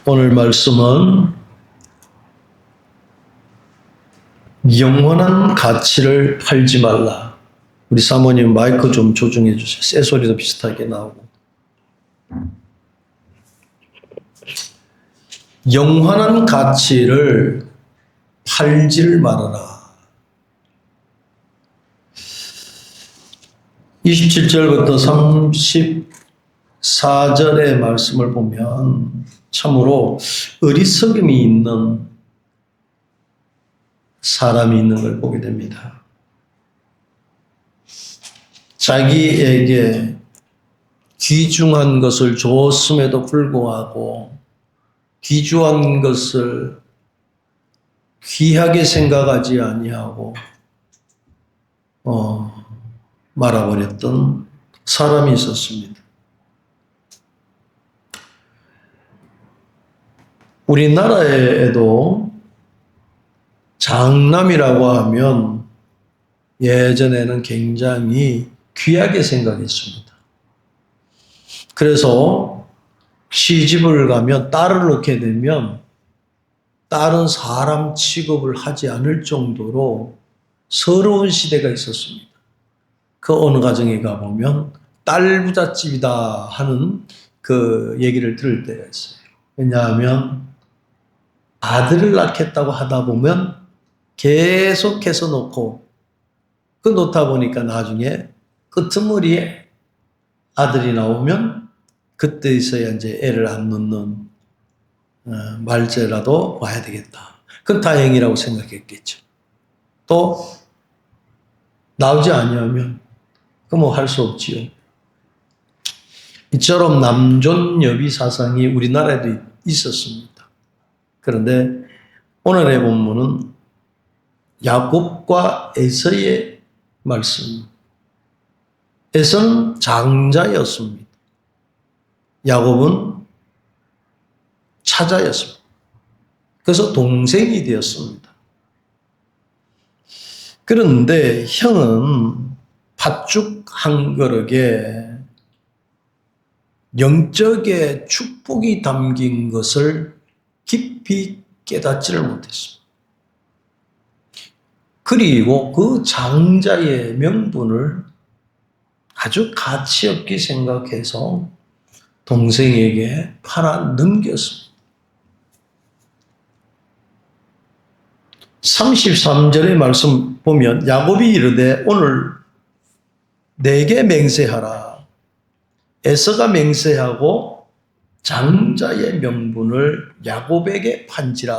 오늘 말씀은 영원한 가치를 팔지 말라. 우리 사모님 마이크 좀 조정해 주세요. 쇠소리도 비슷하게 나오고. 영원한 가치를 팔질 말아라. 27절부터 34절의 말씀을 보면 참으로 어리석음이 있는 사람이 있는 걸 보게 됩니다. 자기에게 귀중한 것을 줬음에도 불구하고 귀중한 것을 귀하게 생각하지 아니하고 말아버렸던 사람이 있었습니다. 우리나라에도 장남이라고 하면 예전에는 굉장히 귀하게 생각했습니다. 그래서 시집을 가면 딸을 낳게 되면 딸은 사람 취급을 하지 않을 정도로 서러운 시대가 있었습니다. 그 어느 가정에 가보면 딸 부잣집이다 하는 그 얘기를 들을 때가 있어요. 왜냐하면 아들을 낳겠다고 하다 보면 계속해서 놓고 그 놓다 보니까 나중에 끄트머리에 아들이 나오면 그때서야 이제 애를 안 낳는 말째라도 와야 되겠다. 그건 다행이라고 생각했겠죠. 또 나오지 아니하면 그 뭐 할 수 없지요. 이처럼 남존여비 사상이 우리나라에도 있었습니다. 그런데 오늘의 본문은 야곱과 에서의 말씀. 에서는 장자였습니다. 야곱은 차자였습니다. 그래서 동생이 되었습니다. 그런데 형은 팥죽 한 그릇에 영적의 축복이 담긴 것을 깊이 깨닫지를 못했습니다. 그리고 그 장자의 명분을 아주 가치 없게 생각해서 동생에게 팔아 넘겼습니다. 33절의 말씀 보면 야곱이 이르되 오늘 내게 맹세하라. 에서가 맹세하고 장자의 명분을 야곱에게 판지라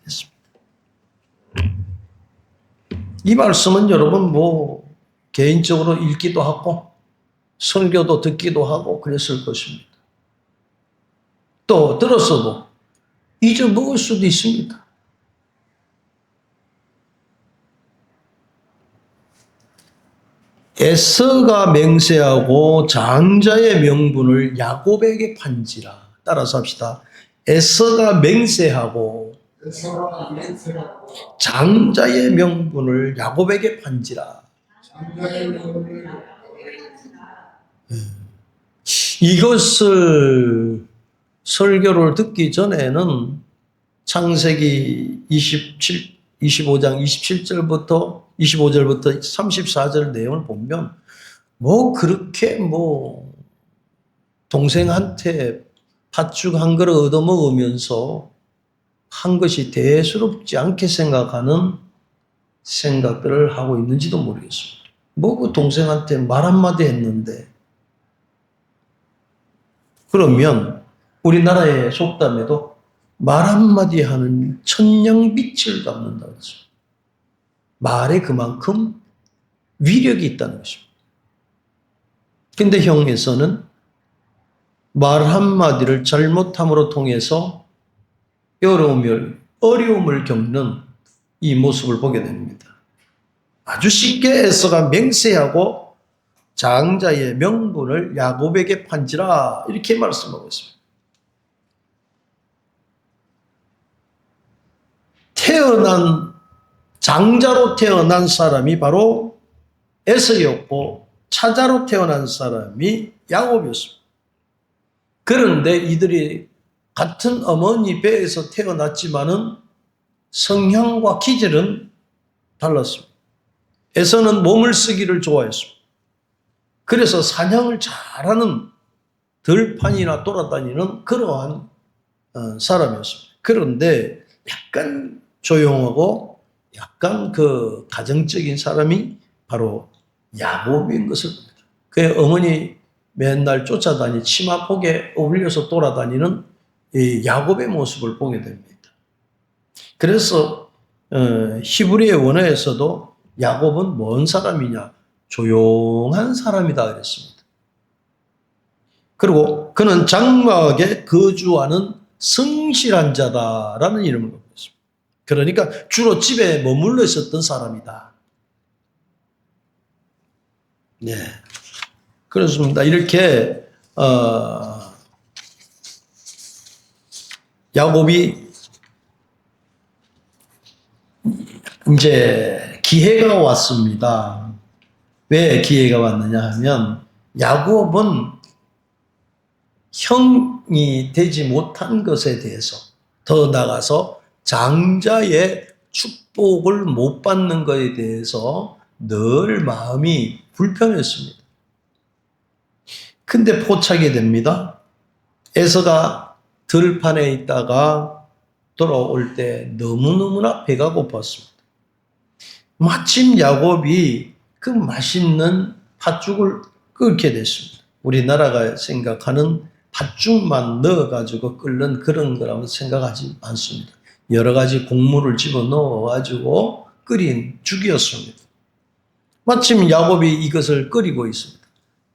했습니다. 이 말씀은 여러분 개인적으로 읽기도 하고 설교도 듣기도 하고 그랬을 것입니다. 또 들었어도 잊어먹을 수도 있습니다. 에서가 맹세하고 장자의 명분을 야곱에게 판지라. 따라서 합시다. 에서가 맹세하고 장자의 명분을 야곱에게 판지라. 이것을 설교를 듣기 전에는 창세기 25장 27절부터 25절부터 34절 내용을 보면 그렇게 동생한테 팥죽 한 그릇 얻어먹으면서 한 것이 대수롭지 않게 생각하는 생각들을 하고 있는지도 모르겠습니다. 그 동생한테 말 한마디 했는데 그러면 우리나라의 속담에도 말 한마디 하는 천냥빛을 갚는다고 했습니다. 말에 그만큼 위력이 있다는 것입니다. 근데 형에서는 말 한마디를 잘못함으로 통해서 어려움을 겪는 이 모습을 보게 됩니다. 아주 쉽게 에서가 맹세하고 장자의 명분을 야곱에게 판지라 이렇게 말씀하고 있습니다. 장자로 태어난 사람이 바로 에서였고 차자로 태어난 사람이 야곱이었습니다. 그런데 이들이 같은 어머니 배에서 태어났지만은 성향과 기질은 달랐습니다. 에서는 몸을 쓰기를 좋아했습니다. 그래서 사냥을 잘하는 들판이나 돌아다니는 그러한 사람이었습니다. 그런데 약간 조용하고 약간 그 가정적인 사람이 바로 야곱인 것을 봅니다. 그의 어머니 맨날 쫓아다니 치마폭에 어울려서 돌아다니는 이 야곱의 모습을 보게 됩니다. 그래서 히브리의 원어에서도 야곱은 뭔 사람이냐? 조용한 사람이다 그랬습니다. 그리고 그는 장막에 거주하는 성실한 자다라는 이름을 갖고 있습니다. 그러니까 주로 집에 머물러 있었던 사람이다. 네, 그렇습니다. 이렇게 야곱이 이제 기회가 왔습니다. 왜 기회가 왔느냐 하면 야곱은 형이 되지 못한 것에 대해서 더 나아가서 장자의 축복을 못 받는 것에 대해서 늘 마음이 불편했습니다. 근데 포착이 됩니다. 에서가 들판에 있다가 돌아올 때 너무너무나 배가 고팠습니다. 마침 야곱이 그 맛있는 팥죽을 끓게 됐습니다. 우리나라가 생각하는 팥죽만 넣어가지고 끓는 그런 거라고 생각하지 않습니다. 여러 가지 곡물을 집어넣어가지고 끓인 죽이었습니다. 마침 야곱이 이것을 끓이고 있습니다.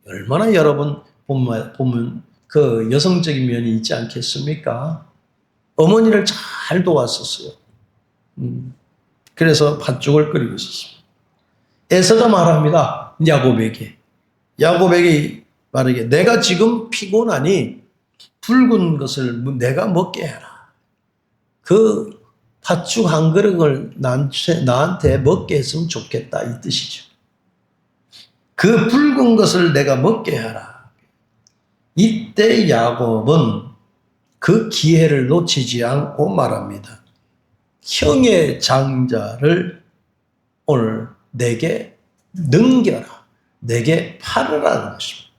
얼마나 여러분 보면 그 여성적인 면이 있지 않겠습니까? 어머니를 잘 도왔었어요. 그래서 팥죽을 끓이고 있었습니다. 에서가 말합니다. 야곱에게 말하기에 내가 지금 피곤하니 붉은 것을 내가 먹게 해라. 그 팥죽 한 그릇을 나한테 먹게 했으면 좋겠다 이 뜻이죠. 그 붉은 것을 내가 먹게 하라. 이때 야곱은 그 기회를 놓치지 않고 말합니다. 형의 장자를 오늘 내게 넘겨라. 내게 팔으라는 것입니다.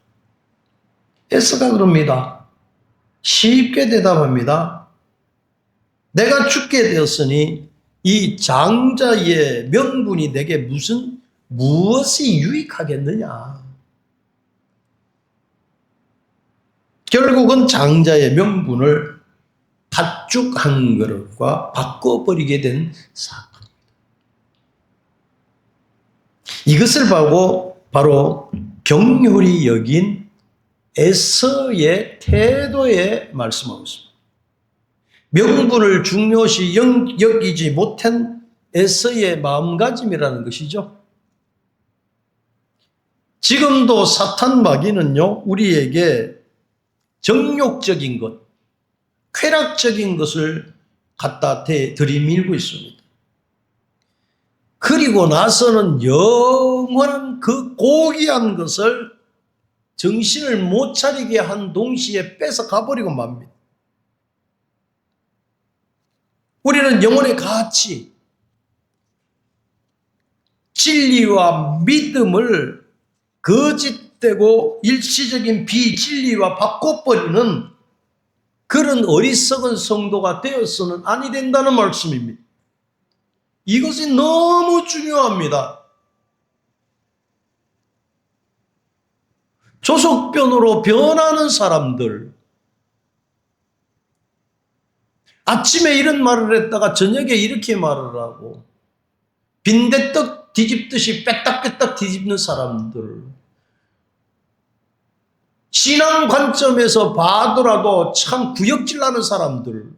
에서가 그럽니다. 쉽게 대답합니다. 내가 죽게 되었으니 이 장자의 명분이 내게 무엇이 유익하겠느냐. 결국은 장자의 명분을 팥죽 한 그릇과 바꿔버리게 된 사건. 이것을 보고 바로 경홀히 여긴 에서의 태도에 말씀하고 있습니다. 명분을 중요시 여기지 못한 에서의 마음가짐이라는 것이죠. 지금도 사탄 마귀는요, 우리에게 정욕적인 것, 쾌락적인 것을 갖다 들이밀고 있습니다. 그리고 나서는 영원한 그 고귀한 것을 정신을 못 차리게 한 동시에 뺏어 가버리고 맙니다. 우리는 영혼의 가치, 진리와 믿음을 거짓되고 일시적인 비진리와 바꿔버리는 그런 어리석은 성도가 되어서는 아니 된다는 말씀입니다. 이것이 너무 중요합니다. 조석변으로 변하는 사람들, 아침에 이런 말을 했다가 저녁에 이렇게 말을 하고 빈대떡 뒤집듯이 빼딱빼딱 뒤집는 사람들, 신앙 관점에서 봐더라도 참 구역질 나는 사람들,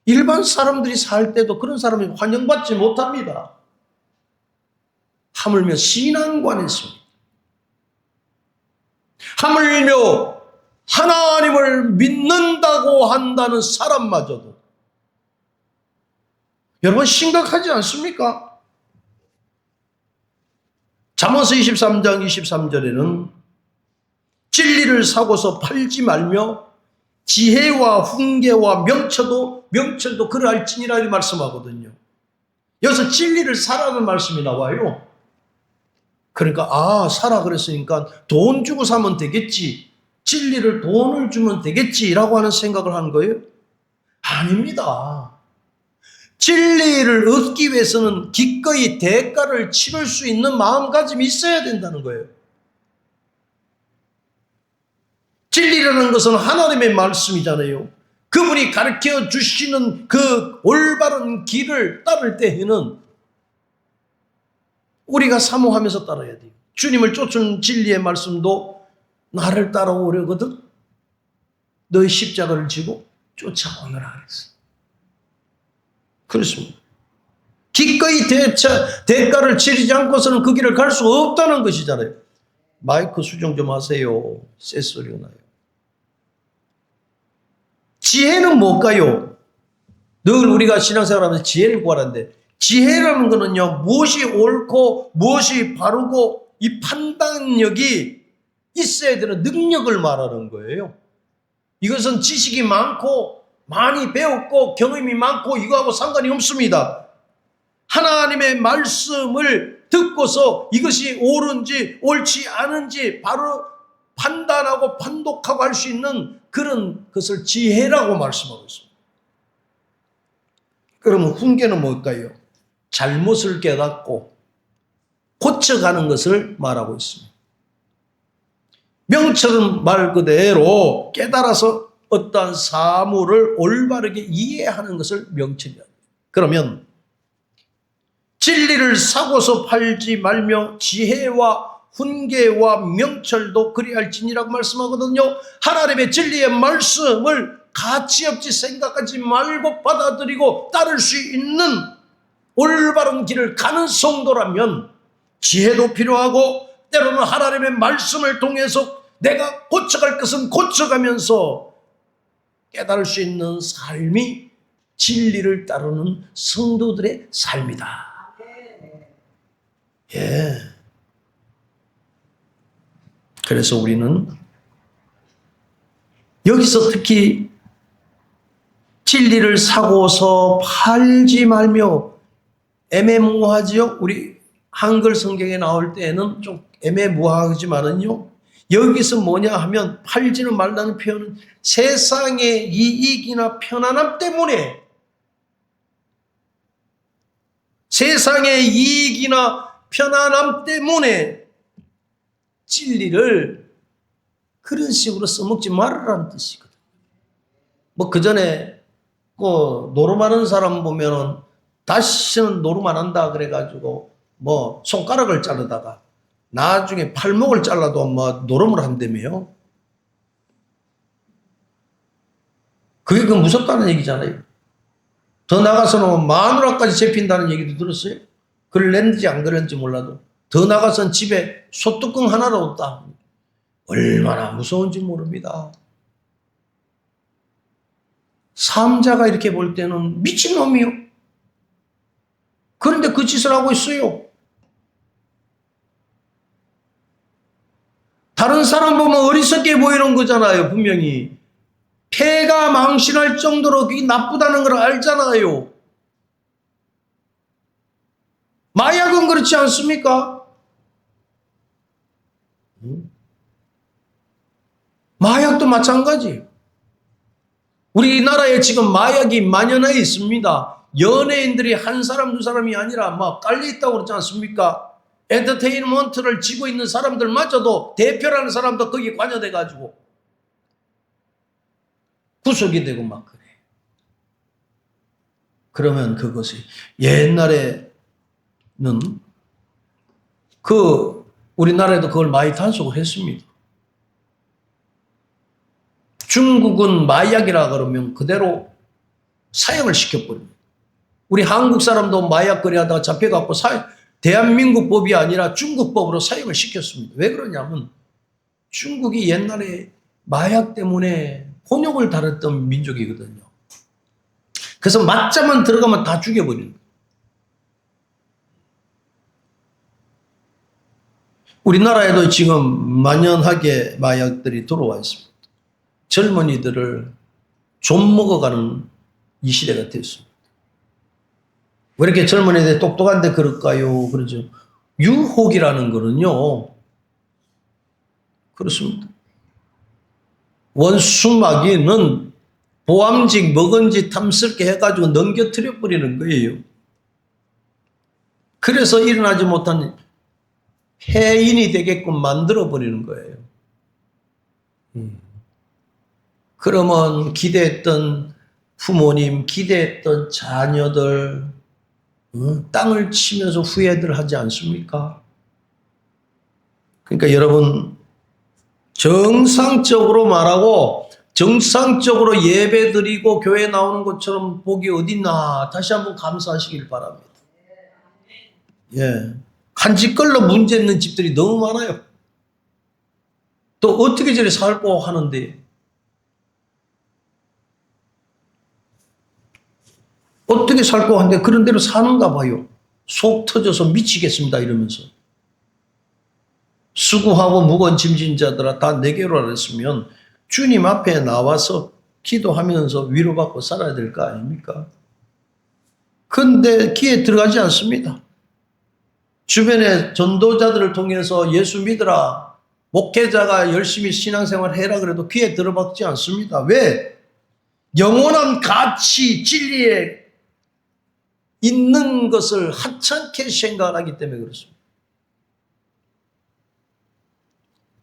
일반 사람들이 살 때도 그런 사람이 환영받지 못합니다. 하물며 신앙관에서, 하물며 하나님을 믿는다고 한다는 사람마저도 여러분 심각하지 않습니까? 잠언서 23장 23절에는 진리를 사고서 팔지 말며 지혜와 훈계와 명철도 그러할지니라 이 말씀하거든요. 여기서 진리를 사라는 말씀이 나와요. 그러니까 사라 그랬으니까 돈 주고 사면 되겠지. 진리를 돈을 주면 되겠지라고 하는 생각을 하는 거예요. 아닙니다. 진리를 얻기 위해서는 기꺼이 대가를 치를 수 있는 마음가짐이 있어야 된다는 거예요. 진리라는 것은 하나님의 말씀이잖아요. 그분이 가르쳐 주시는 그 올바른 길을 따를 때에는 우리가 사모하면서 따라야 돼요. 주님을 쫓은 진리의 말씀도 나를 따라오려거든 너의 십자가를 지고 쫓아오너라 그랬어요. 그렇습니다. 기꺼이 대가를 치르지 않고서는 그 길을 갈 수 없다는 것이잖아요. 마이크 수정 좀 하세요. 쇳소리가 나요. 지혜는 뭘까요? 늘 우리가 신앙생활하면서 지혜를 구하는데 지혜라는 거는요, 무엇이 옳고 무엇이 바르고 이 판단력이 있어야 되는 능력을 말하는 거예요. 이것은 지식이 많고 많이 배웠고 경험이 많고 이거하고 상관이 없습니다. 하나님의 말씀을 듣고서 이것이 옳은지 옳지 않은지 바로 판단하고 판독하고 할 수 있는 그런 것을 지혜라고 말씀하고 있습니다. 그러면 훈계는 뭘까요? 잘못을 깨닫고 고쳐가는 것을 말하고 있습니다. 명철은 말 그대로 깨달아서 어떠한 사물을 올바르게 이해하는 것을 명철이다. 그러면 진리를 사고서 팔지 말며 지혜와 훈계와 명철도 그리할지니라고 말씀하거든요. 하나님의 진리의 말씀을 가치없이 생각하지 말고 받아들이고 따를 수 있는 올바른 길을 가는 성도라면 지혜도 필요하고 때로는 하나님의 말씀을 통해서 내가 고쳐갈 것은 고쳐가면서 깨달을 수 있는 삶이 진리를 따르는 성도들의 삶이다. 예. 그래서 우리는 여기서 특히 진리를 사고서 팔지 말며 애매모호하지요. 우리 한글 성경에 나올 때는 좀 애매모호하지만은요. 여기서 뭐냐 하면 팔지는 말라는 표현은 세상의 이익이나 편안함 때문에 세상의 이익이나 편안함 때문에 진리를 그런 식으로 써먹지 말으라는 뜻이거든요. 뭐 그 전에 노름하는 사람 보면은 다시는 노름 안 한다 그래가지고 뭐 손가락을 자르다가 나중에 팔목을 잘라도 뭐 노름을 한다며요. 그게 그 무섭다는 얘기잖아요. 더 나가서는 마누라까지 잡힌다는 얘기도 들었어요. 그랬는지 안 그랬는지 몰라도 더 나가서는 집에 소뚜껑 하나도 없다. 얼마나 무서운지 모릅니다. 삼자가 이렇게 볼 때는 미친놈이요. 그런데 그 짓을 하고 있어요. 다른 사람 보면 어리석게 보이는 거잖아요. 분명히. 폐가 망신할 정도로 그게 나쁘다는 걸 알잖아요. 마약은 그렇지 않습니까? 마약도 마찬가지. 우리나라에 지금 마약이 만연해 있습니다. 연예인들이 한 사람 두 사람이 아니라 막 깔려 있다고 그러지 않습니까? 엔터테인먼트를 쥐고 있는 사람들마저도 대표라는 사람도 거기에 관여돼 가지고 구속이 되고 막 그래. 그러면 그것이 옛날에는 우리나라에도 그걸 많이 단속을 했습니다. 중국은 마약이라 그러면 그대로 사형을 시켜버립니다. 우리 한국 사람도 마약 거래하다가 잡혀갖고 대한민국 법이 아니라 중국 법으로 사형을 시켰습니다. 왜 그러냐면 중국이 옛날에 마약 때문에 혼욕을 달았던 민족이거든요. 그래서 맞자만 들어가면 다 죽여버리는 거예요. 우리나라에도 지금 만연하게 마약들이 들어와 있습니다. 젊은이들을 좀 먹어가는 이 시대가 됐습니다. 왜 이렇게 젊은이들 똑똑한데 그럴까요? 그러죠. 유혹이라는 거는요, 그렇습니다. 원수마귀는 보암직 먹은지 탐스럽게 해가지고 넘겨뜨려 버리는 거예요. 그래서 일어나지 못한 해인이 되게끔 만들어 버리는 거예요. 그러면 기대했던 부모님, 기대했던 자녀들, 땅을 치면서 후회들 하지 않습니까? 그러니까 여러분, 정상적으로 말하고 정상적으로 예배 드리고 교회 나오는 것처럼 복이 어딨나 다시 한번 감사하시길 바랍니다. 예, 한집걸로 문제 있는 집들이 너무 많아요. 또 어떻게 저리 살고 하는데, 어떻게 살고 하는데 그런 대로 사는가 봐요. 속 터져서 미치겠습니다 이러면서. 수고하고 무거운 짐진 자들아 다 내게로 하랬으면 주님 앞에 나와서 기도하면서 위로받고 살아야 될 거 아닙니까? 그런데 귀에 들어가지 않습니다. 주변에 전도자들을 통해서 예수 믿으라, 목회자가 열심히 신앙생활 해라 그래도 귀에 들어박지 않습니다. 왜? 영원한 가치, 진리에 있는 것을 하찮게 생각하기 때문에 그렇습니다.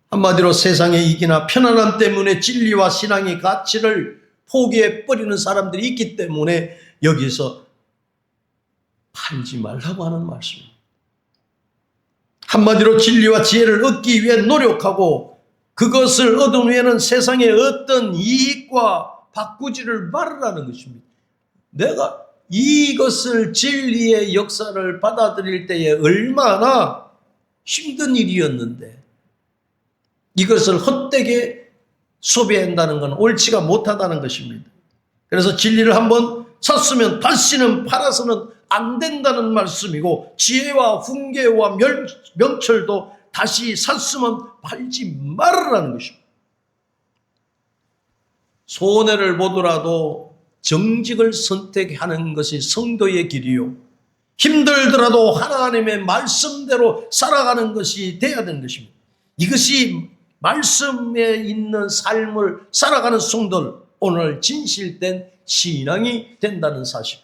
한마디로 세상의 이기나 편안함 때문에 진리와 신앙의 가치를 포기해 버리는 사람들이 있기 때문에 여기서 팔지 말라고 하는 말씀입니다. 한마디로 진리와 지혜를 얻기 위해 노력하고 그것을 얻은 후에는 세상의 어떤 이익과 바꾸지를 말으라는 것입니다. 내가 이것을 진리의 역사를 받아들일 때에 얼마나 힘든 일이었는데 이것을 헛되게 소비한다는 건 옳지가 못하다는 것입니다. 그래서 진리를 한번 샀으면 다시는 팔아서는 안 된다는 말씀이고 지혜와 훈계와 명철도 다시 샀으면 팔지 말으라는 것입니다. 손해를 보더라도 정직을 선택하는 것이 성도의 길이요. 힘들더라도 하나님의 말씀대로 살아가는 것이 돼야 되는 것입니다. 이것이 말씀에 있는 삶을 살아가는 성도들, 오늘 진실된 신앙이 된다는 사실.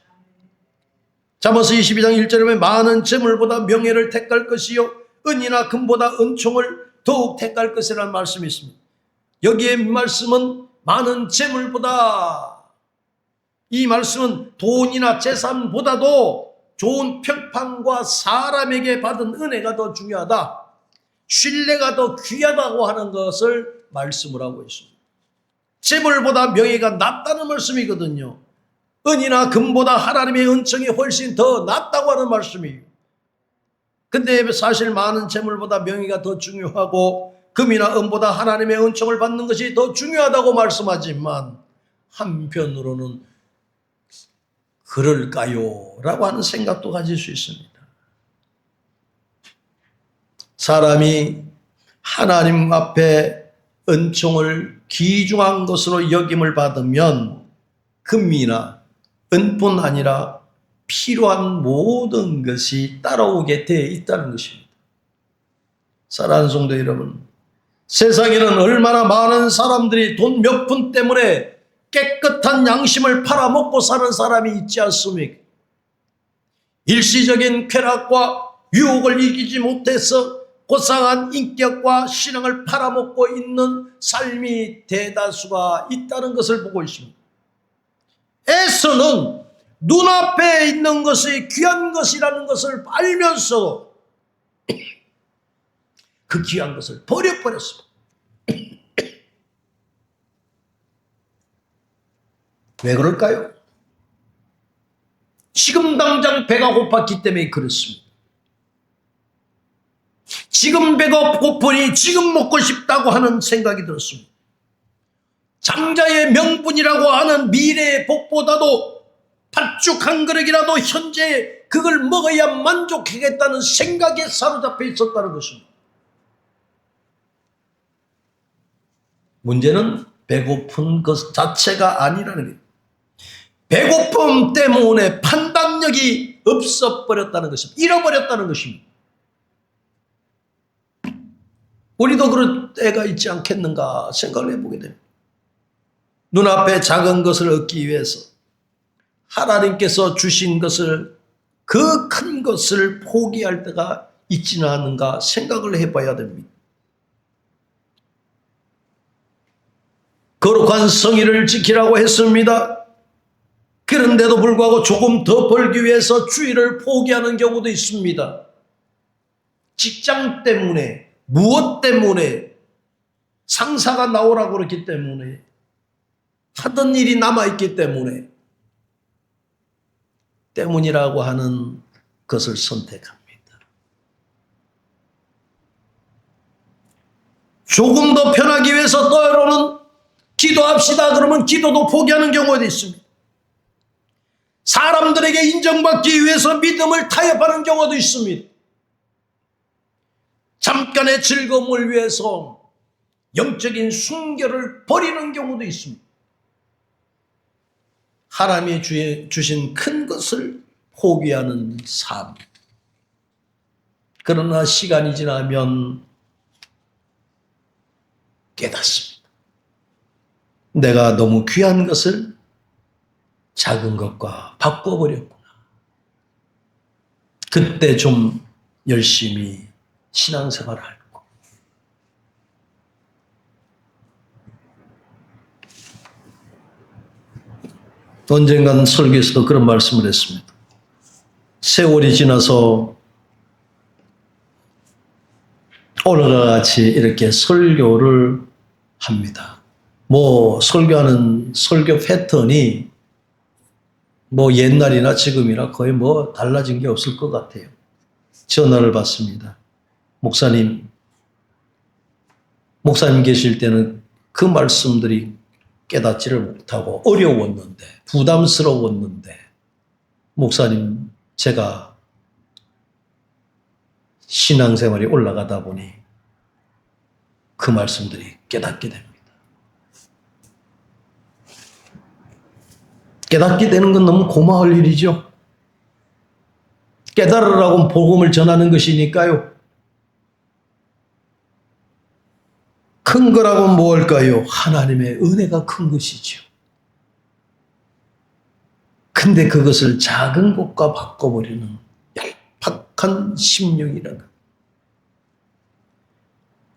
잠언서 22장 1절에 보면 많은 재물보다 명예를 택할 것이요 은이나 금보다 은총을 더욱 택할 것이라는 말씀이 있습니다. 여기에 말씀은 많은 재물보다, 이 말씀은 돈이나 재산보다도 좋은 평판과 사람에게 받은 은혜가 더 중요하다, 신뢰가 더 귀하다고 하는 것을 말씀을 하고 있습니다. 재물보다 명예가 낫다는 말씀이거든요. 은이나 금보다 하나님의 은총이 훨씬 더 낫다고 하는 말씀이에요. 근데 사실 많은 재물보다 명예가 더 중요하고 금이나 은보다 하나님의 은총을 받는 것이 더 중요하다고 말씀하지만 한편으로는 그럴까요? 라고 하는 생각도 가질 수 있습니다. 사람이 하나님 앞에 은총을 귀중한 것으로 여김을 받으면 금이나 은뿐 아니라 필요한 모든 것이 따라오게 되어 있다는 것입니다. 사랑하는 성도 여러분, 세상에는 얼마나 많은 사람들이 돈 몇 푼 때문에 깨끗한 양심을 팔아먹고 사는 사람이 있지 않습니까? 일시적인 쾌락과 유혹을 이기지 못해서 고상한 인격과 신앙을 팔아먹고 있는 삶이 대다수가 있다는 것을 보고 있습니다. 에서는 눈앞에 있는 것이 귀한 것이라는 것을 알면서 그 귀한 것을 버려버렸습니다. 왜 그럴까요? 지금 당장 배가 고팠기 때문에 그렇습니다. 지금 배가 고프니 지금 먹고 싶다고 하는 생각이 들었습니다. 장자의 명분이라고 하는 미래의 복보다도 팥죽 한 그릇이라도 현재 그걸 먹어야 만족하겠다는 생각에 사로잡혀 있었다는 것입니다. 문제는 배고픈 것 자체가 아니라는 거예요. 배고픔 때문에 판단력이 없어버렸다는 것입니다. 잃어버렸다는 것입니다. 우리도 그럴 때가 있지 않겠는가 생각을 해보게 됩니다. 눈앞에 작은 것을 얻기 위해서 하나님께서 주신 것을, 그 큰 것을 포기할 때가 있지는 않은가 생각을 해봐야 됩니다. 거룩한 성의를 지키라고 했습니다. 그런데도 불구하고 조금 더 벌기 위해서 주의를 포기하는 경우도 있습니다. 직장 때문에, 무엇 때문에, 상사가 나오라고 그렇기 때문에, 하던 일이 남아있기 때문이라고 하는 것을 선택합니다. 조금 더 편하기 위해서 때로는 기도합시다 그러면 기도도 포기하는 경우도 있습니다. 사람들에게 인정받기 위해서 믿음을 타협하는 경우도 있습니다. 잠깐의 즐거움을 위해서 영적인 순결을 버리는 경우도 있습니다. 하나님이 주신 큰 것을 포기하는 삶. 그러나 시간이 지나면 깨닫습니다. 내가 너무 귀한 것을 작은 것과 바꿔버렸구나. 그때 좀 열심히 신앙생활을 할 거. 언젠가는 설교에서도 그런 말씀을 했습니다. 세월이 지나서 오늘과 같이 이렇게 설교를 합니다. 설교하는 설교 패턴이 옛날이나 지금이나 거의 달라진 게 없을 것 같아요. 전화를 받습니다. 목사님 계실 때는 그 말씀들이 깨닫지를 못하고 어려웠는데, 부담스러웠는데, 목사님, 제가 신앙생활이 올라가다 보니 그 말씀들이 깨닫게 됩니다. 깨닫게 되는 건 너무 고마울 일이죠. 깨달으라고 복음을 전하는 것이니까요. 큰 거라고 뭘까요? 하나님의 은혜가 큰 것이죠. 근데 그것을 작은 것과 바꿔버리는 얄팍한 심령이라는 것.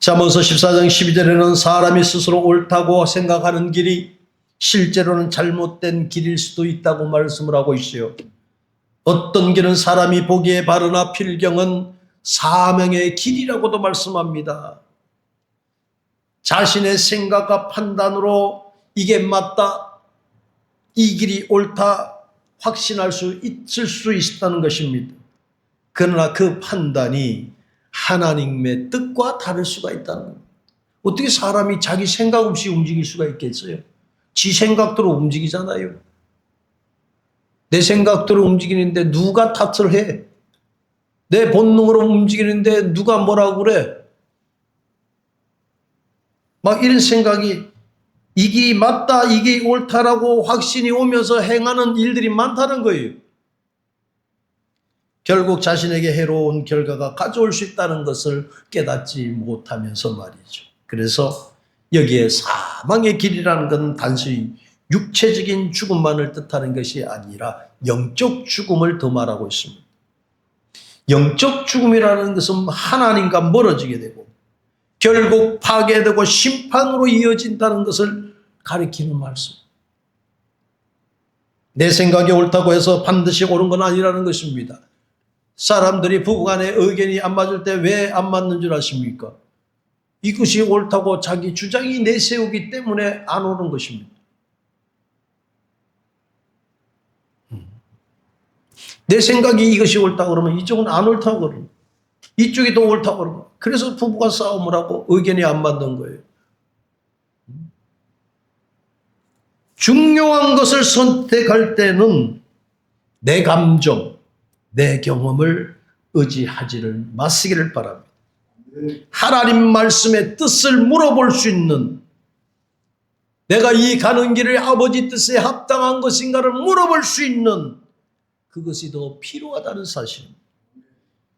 잠언서 14장 12절에는 사람이 스스로 옳다고 생각하는 길이 실제로는 잘못된 길일 수도 있다고 말씀을 하고 있어요. 어떤 길은 사람이 보기에 바르나 필경은 사명의 길이라고도 말씀합니다. 자신의 생각과 판단으로 이게 맞다, 이 길이 옳다 확신할 수 있을 수 있다는 것입니다. 그러나 그 판단이 하나님의 뜻과 다를 수가 있다는 겁니다. 어떻게 사람이 자기 생각 없이 움직일 수가 있겠어요? 지 생각대로 움직이잖아요. 내 생각대로 움직이는데 누가 탓을 해? 내 본능으로 움직이는데 누가 뭐라고 그래? 이런 생각이, 이게 맞다, 이게 옳다라고 확신이 오면서 행하는 일들이 많다는 거예요. 결국 자신에게 해로운 결과가 가져올 수 있다는 것을 깨닫지 못하면서 말이죠. 그래서 여기에 사망의 길이라는 건 단순히 육체적인 죽음만을 뜻하는 것이 아니라 영적 죽음을 더 말하고 있습니다. 영적 죽음이라는 것은 하나님과 멀어지게 되고 결국 파괴되고 심판으로 이어진다는 것을 가리키는 말씀. 내 생각이 옳다고 해서 반드시 옳은 건 아니라는 것입니다. 사람들이 부부간에 의견이 안 맞을 때 왜 안 맞는 줄 아십니까? 이것이 옳다고 자기 주장이 내세우기 때문에 안 오는 것입니다. 내 생각이 이것이 옳다고 그러면 이쪽은 안 옳다고 그럽니다. 이쪽이 더 옳다고 그러고, 그래서 부부가 싸움을 하고 의견이 안 맞는 거예요. 중요한 것을 선택할 때는 내 감정, 내 경험을 의지하지를 마시기를 바랍니다. 하나님 말씀의 뜻을 물어볼 수 있는 내가 이 가는 길을 아버지 뜻에 합당한 것인가를 물어볼 수 있는 그것이 더 필요하다는 사실입니다.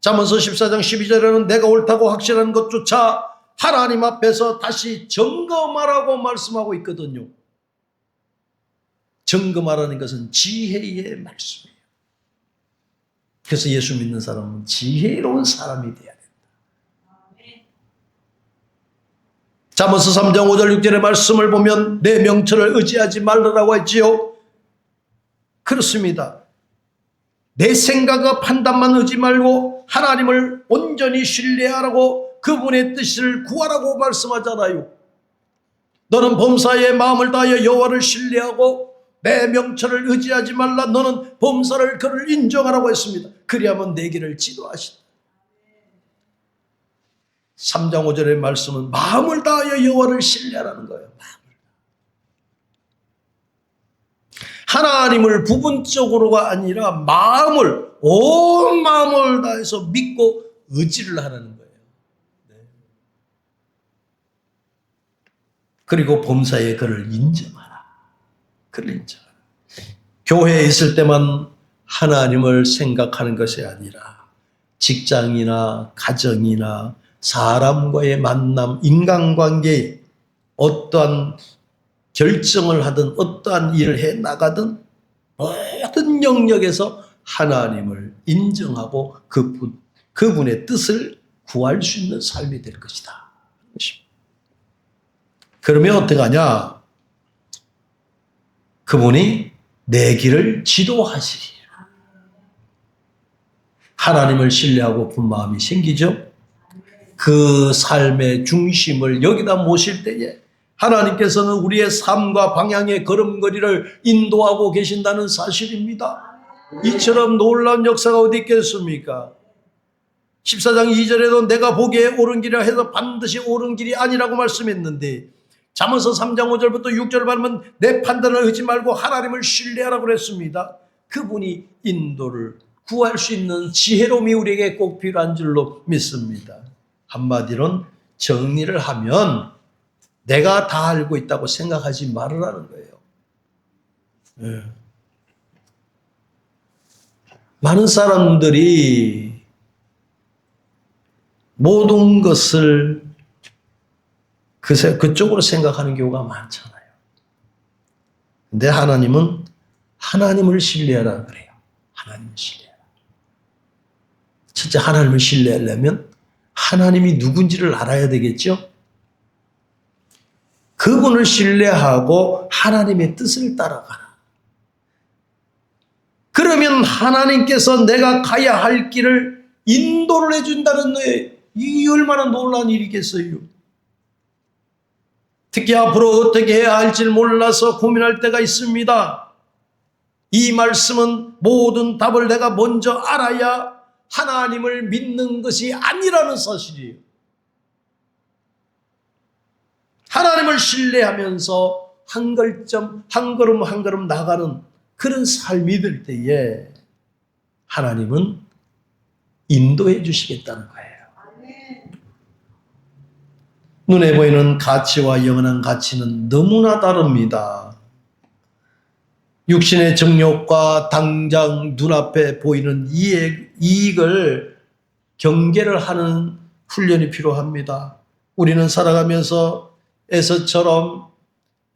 잠언서 14장 12절에는 내가 옳다고 확신하는 것조차 하나님 앞에서 다시 점검하라고 말씀하고 있거든요. 점검하라는 것은 지혜의 말씀이에요. 그래서 예수 믿는 사람은 지혜로운 사람이 돼야 된다. 잠언서 3장 5절 6절의 말씀을 보면 내 명철을 의지하지 말라고 했지요. 그렇습니다. 내 생각과 판단만 의지 말고 하나님을 온전히 신뢰하라고 그분의 뜻을 구하라고 말씀하잖아요. 너는 범사에 마음을 다하여 여호와를 신뢰하고 내 명철을 의지하지 말라. 너는 범사를 그를 인정하라고 했습니다. 그리하면 내 길을 지도하신다. 3장 5절의 말씀은 마음을 다하여 여호와를 신뢰하라는 거예요. 하나님을 부분적으로가 아니라 온 마음을 다해서 믿고 의지를 하라는 거예요. 네. 그리고 범사에 그를 인정하라. 그를 인정하라. 교회에 있을 때만 하나님을 생각하는 것이 아니라 직장이나 가정이나 사람과의 만남, 인간관계에 어떠한 결정을 하든 어떠한 일을 해 나가든 모든 영역에서 하나님을 인정하고 그분의 뜻을 구할 수 있는 삶이 될 것이다. 그러면 어떻게 하냐? 그분이 내 길을 지도하시리라. 하나님을 신뢰하고 본 마음이 생기죠. 그 삶의 중심을 여기다 모실 때에 하나님께서는 우리의 삶과 방향의 걸음걸이를 인도하고 계신다는 사실입니다. 이처럼 놀라운 역사가 어디 있겠습니까? 14장 2절에도 내가 보기에 옳은 길이라 해서 반드시 옳은 길이 아니라고 말씀했는데 잠언서 3장 5절부터 6절을 보면 내 판단을 의지 말고 하나님을 신뢰하라고 그랬습니다. 그분이 인도를 구할 수 있는 지혜로움이 우리에게 꼭 필요한 줄로 믿습니다. 한마디로는 정리를 하면 내가 다 알고 있다고 생각하지 말으라는 거예요. 네. 많은 사람들이 모든 것을 그쪽으로 생각하는 경우가 많잖아요. 근데 하나님은 하나님을 신뢰하라 그래요. 하나님을 신뢰하라. 첫째, 하나님을 신뢰하려면 하나님이 누군지를 알아야 되겠죠? 그분을 신뢰하고 하나님의 뜻을 따라가라. 그러면 하나님께서 내가 가야 할 길을 인도를 해준다는 거예요. 이게 얼마나 놀라운 일이겠어요. 특히 앞으로 어떻게 해야 할지 몰라서 고민할 때가 있습니다. 이 말씀은 모든 답을 내가 먼저 알아야 하나님을 믿는 것이 아니라는 사실이에요. 하나님을 신뢰하면서 한 걸음 한 걸음 나가는 그런 삶이 될 때에 하나님은 인도해 주시겠다는 거예요. 눈에 보이는 가치와 영원한 가치는 너무나 다릅니다. 육신의 정욕과 당장 눈앞에 보이는 이익을 경계를 하는 훈련이 필요합니다. 우리는 살아가면서 에서처럼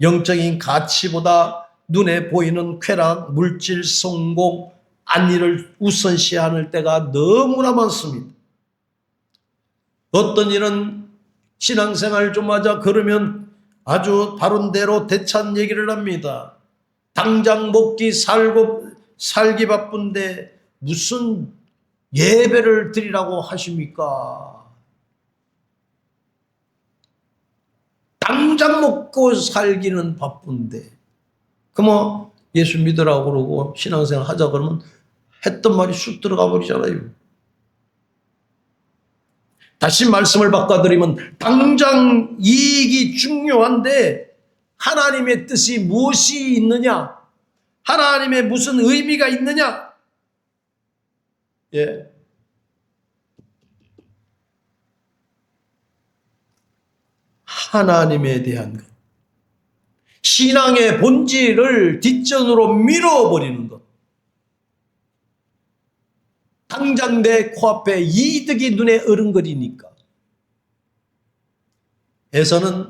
영적인 가치보다 눈에 보이는 쾌락, 물질, 성공, 안위를 우선시하는 때가 너무나 많습니다. 어떤 일은 신앙생활 좀 하자 그러면 아주 바른 대로 대찬 얘기를 합니다. 당장 먹기 살기 바쁜데 무슨 예배를 드리라고 하십니까? 당장 먹고 살기는 바쁜데 그럼 예수 믿으라고 그러고 신앙생활 하자 그러면 했던 말이 쑥 들어가 버리잖아요. 다시 말씀을 바꿔드리면 당장 이익이 중요한데 하나님의 뜻이 무엇이 있느냐? 하나님의 무슨 의미가 있느냐? 예. 하나님에 대한 것. 신앙의 본질을 뒷전으로 밀어버리는 것. 당장 내 코앞에 이득이 눈에 어른거리니까. 에서는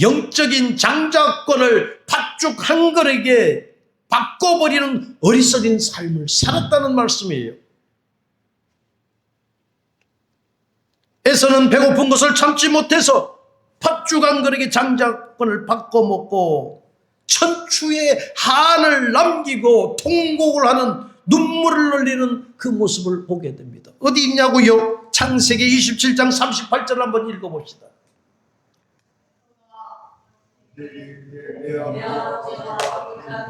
영적인 장자권을 팥죽 한 그릇에 바꿔버리는 어리석인 삶을 살았다는 말씀이에요. 에서는 배고픈 것을 참지 못해서 팥죽 한 그릇에 장자권을 바꿔먹고 천추의 한을 남기고 통곡을 하는 눈물을 흘리는 그 모습을 보게 됩니다. 어디 있냐고요? 창세기 27장 38절 한번 읽어봅시다. 내 아버지가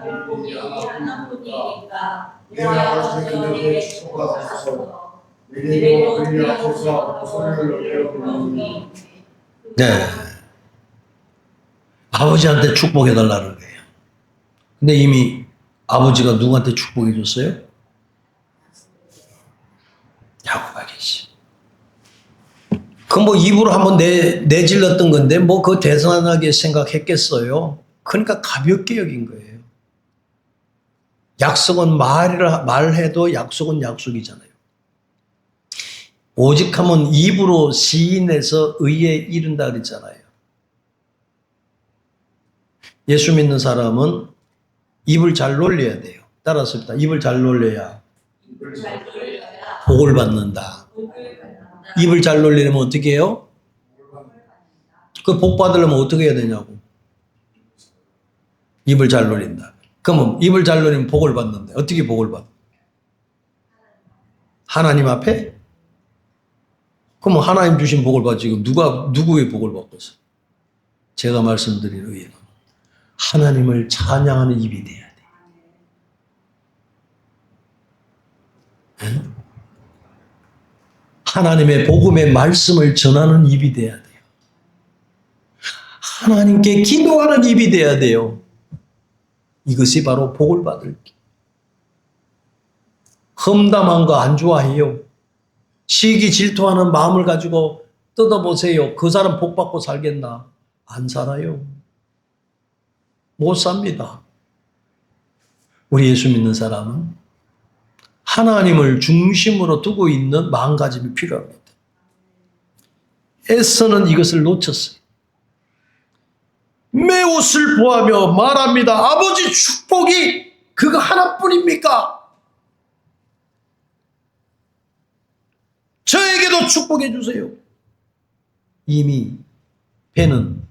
물고기 하나뿐이니까 내 아버지에게 축복하소서. 그리고 그의 앞에서 소리를 내어 부르니. 네, 아버지한테 축복해달라는 거예요. 근데 이미 아버지가 누구한테 축복해 줬어요? 야곱에게지. 그 뭐 입으로 한번 내질렀던 건데 뭐 그 대단하게 생각했겠어요. 그러니까 가볍게 여긴 거예요. 약속은 말해도 약속은 약속이잖아요. 오직 하면 입으로 시인해서 의에 이른다 그랬잖아요. 예수 믿는 사람은 입을 잘 놀려야 돼요. 따라서 입을 잘 놀려야 복을 받는다. 입을 잘 놀리려면 어떻게 해요? 그 복 받으려면 어떻게 해야 되냐고. 입을 잘 놀린다. 그러면 입을 잘 놀리면 복을 받는데 어떻게 복을 받아? 하나님 앞에? 그러면 하나님 주신 복을 받지 지금 누구의 복을 받고 있어? 제가 말씀드린 의예는 하나님을 찬양하는 입이 돼야 돼. 응? 하나님의 복음의 말씀을 전하는 입이 돼야 돼요. 하나님께 기도하는 입이 돼야 돼요. 이것이 바로 복을 받을 길. 험담한 거 안 좋아해요. 시기 질투하는 마음을 가지고 뜯어보세요. 그 사람 복 받고 살겠나? 안 살아요. 못 삽니다. 우리 예수 믿는 사람은 하나님을 중심으로 두고 있는 마음가짐이 필요합니다. 에서는 이것을 놓쳤어요. 매우 슬퍼하며 말합니다. 아버지 축복이 그거 하나뿐입니까? 저에게도 축복해 주세요. 이미 배는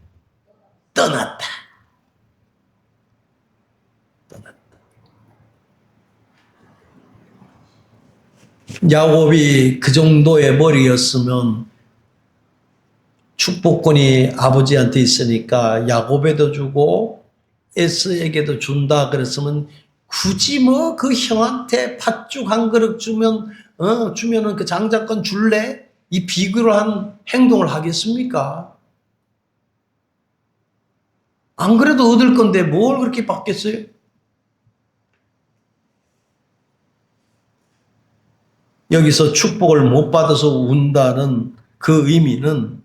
떠났다. 야곱이 그 정도의 머리였으면 축복권이 아버지한테 있으니까 야곱에도 주고 에서에게도 준다 그랬으면 굳이 뭐 그 형한테 팥죽 한 그릇 주면은 그 장자권 줄래? 이 비굴한 행동을 하겠습니까? 안 그래도 얻을 건데 뭘 그렇게 받겠어요? 여기서 축복을 못 받아서 운다는 그 의미는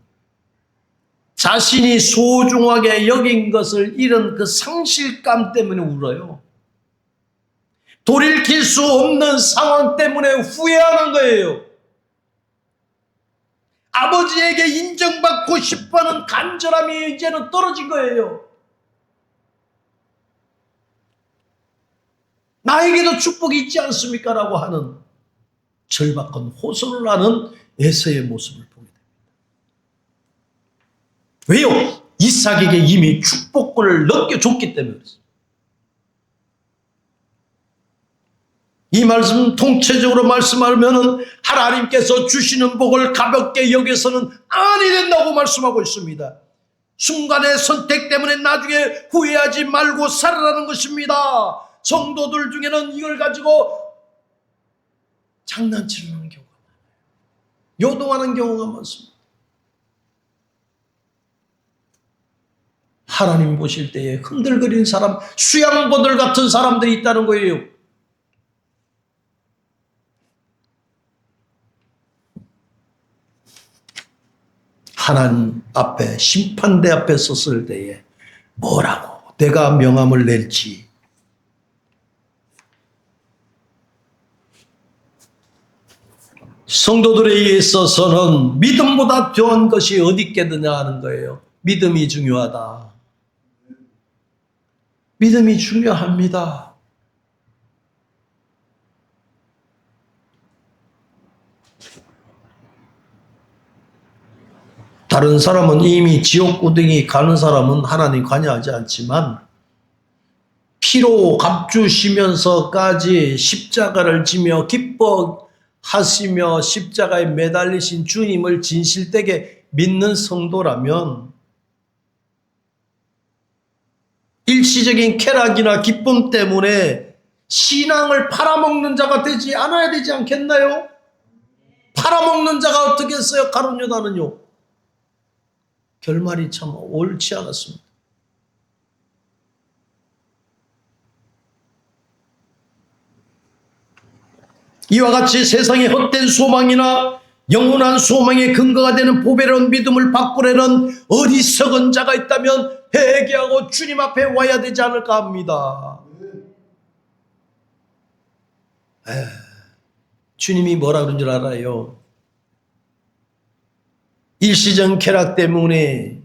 자신이 소중하게 여긴 것을 잃은 그 상실감 때문에 울어요. 돌이킬 수 없는 상황 때문에 후회하는 거예요. 아버지에게 인정받고 싶어하는 간절함이 이제는 떨어진 거예요. 나에게도 축복이 있지 않습니까? 라고 하는 절박한 호소를 하는 에서의 모습을 보게 됩니다. 왜요? 이삭에게 이미 축복권을 넘겨줬기 때문에 그렇습니다. 이 말씀 통체적으로 말씀하면은 하나님께서 주시는 복을 가볍게 여겨서는 아니 된다고 말씀하고 있습니다. 순간의 선택 때문에 나중에 후회하지 말고 살아라는 것입니다. 성도들 중에는 이걸 가지고 장난치는 경우가 많아요. 요동하는 경우가 많습니다. 하나님 보실 때에 흔들거리는 사람, 수양보들 같은 사람들이 있다는 거예요. 하나님 앞에 심판대 앞에 섰을 때에 뭐라고 내가 명함을 낼지. 성도들에 있어서는 믿음보다 좋은 것이 어디 있겠느냐 하는 거예요. 믿음이 중요하다. 믿음이 중요합니다. 다른 사람은 이미 지옥구덩이 가는 사람은 하나님 관여하지 않지만 피로 값주시면서까지 십자가를 지며 기뻐하시며 십자가에 매달리신 주님을 진실되게 믿는 성도라면 일시적인 쾌락이나 기쁨 때문에 신앙을 팔아먹는 자가 되지 않아야 되지 않겠나요? 팔아먹는 자가 어떻게 했어요? 가룟 유다는요. 결말이 참 옳지 않았습니다. 이와 같이 세상의 헛된 소망이나 영원한 소망의 근거가 되는 보배로운 믿음을 바꾸려는 어리석은 자가 있다면 회개하고 주님 앞에 와야 되지 않을까 합니다. 주님이 뭐라 그런 줄 알아요? 일시적 쾌락 때문에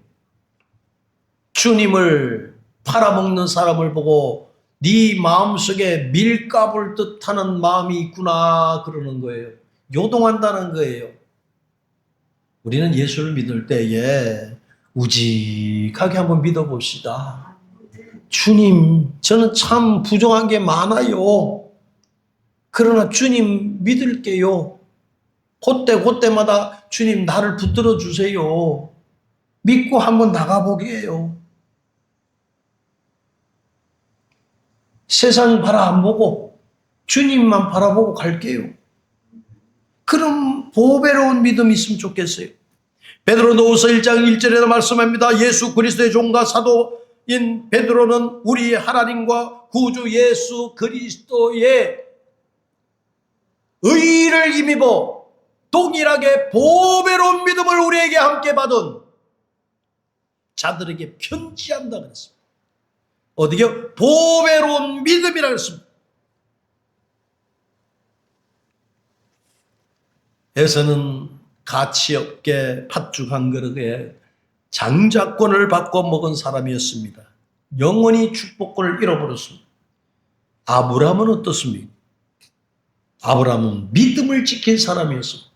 주님을 팔아먹는 사람을 보고 네 마음속에 밀가부를 뜻하는 마음이 있구나 그러는 거예요. 요동한다는 거예요. 우리는 예수를 믿을 때에 우직하게 한번 믿어봅시다. 주님, 저는 참 부족한 게 많아요. 그러나 주님 믿을게요. 그때마다 주님 나를 붙들어 주세요. 믿고 한번 나가보게 해요. 세상 바라 안 보고 주님만 바라보고 갈게요. 그럼 보배로운 믿음이 있으면 좋겠어요. 베드로전서 1장 1절에도 말씀합니다. 예수 그리스도의 종과 사도인 베드로는 우리 하나님과 구주 예수 그리스도의 의를 힘입어 동일하게 보배로운 믿음을 우리에게 함께 받은 자들에게 편지한다 그랬습니다. 어디요? 보배로운 믿음이라 그랬습니다. 에서는 가치 없게 팥죽 한 그릇에 장자권을 바꿔 먹은 사람이었습니다. 영원히 축복권을 잃어버렸습니다. 아브라함은 어떻습니까? 아브라함은 믿음을 지킨 사람이었습니다.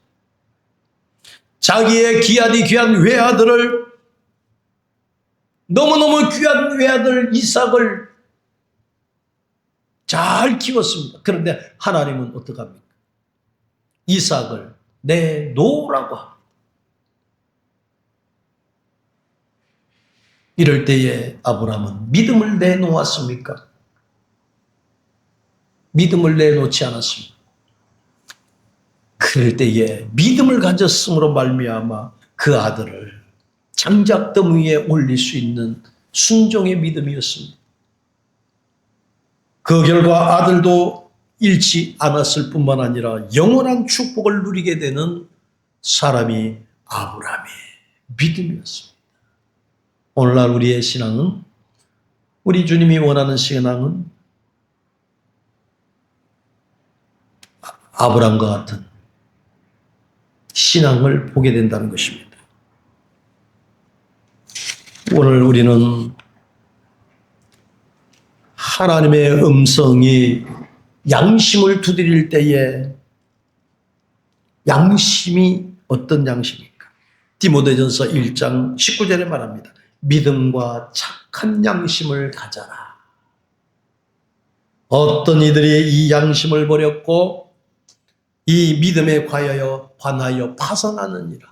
자기의 귀한 외아들을 너무너무 귀한 외아들 이삭을 잘 키웠습니다. 그런데 하나님은 어떡합니까? 이삭을 내놓으라고 합니다. 이럴 때에 아브라함은 믿음을 내놓았습니까? 믿음을 내놓지 않았습니다. 그럴 때에 믿음을 가졌음으로 말미암아 그 아들을 장작덤 위에 올릴 수 있는 순종의 믿음이었습니다. 그 결과 아들도 잃지 않았을 뿐만 아니라 영원한 축복을 누리게 되는 사람이 아브라함의 믿음이었습니다. 오늘날 우리의 신앙은, 우리 주님이 원하는 신앙은 아브라함과 같은 신앙을 보게 된다는 것입니다. 오늘 우리는 하나님의 음성이 양심을 두드릴 때에 양심이 어떤 양심입니까? 디모데전서 1장 19절에 말합니다. 믿음과 착한 양심을 가져라. 어떤 이들이 이 양심을 버렸고 이 믿음에 관하여 파선하느니라.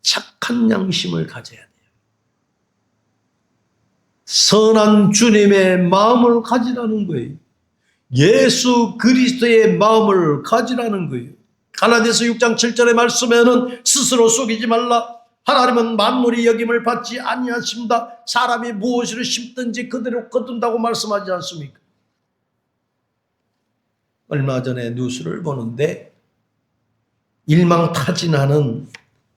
착한 양심을 가져야 돼요. 선한 주님의 마음을 가지라는 거예요. 예수 그리스도의 마음을 가지라는 거예요. 갈라디아서 6장 7절의 말씀에는 스스로 속이지 말라. 하나님은 만물이 여김을 받지 아니하십니다. 사람이 무엇을 심든지 그대로 거둔다고 말씀하지 않습니까? 얼마 전에 뉴스를 보는데 일망타진하는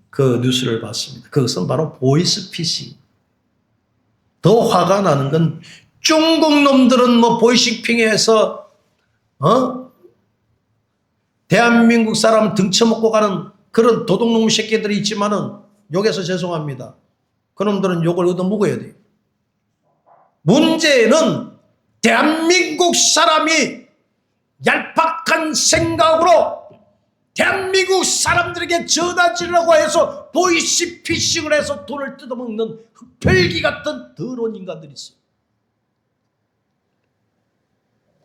그 뉴스를 봤습니다. 그것은 바로 보이스피싱. 더 화가 나는 건 중국 놈들은 뭐 보이시핑에서 대한민국 사람 등쳐먹고 가는 그런 도둑놈 새끼들이 있지만은 욕해서 죄송합니다. 그놈들은 욕을 얻어먹어야 돼요. 문제는 대한민국 사람이 얄팍한 생각으로 대한민국 사람들에게 전화지르려고 해서 보이시피싱을 해서 돈을 뜯어먹는 흡혈귀 같은 더러운 인간들이 있어요.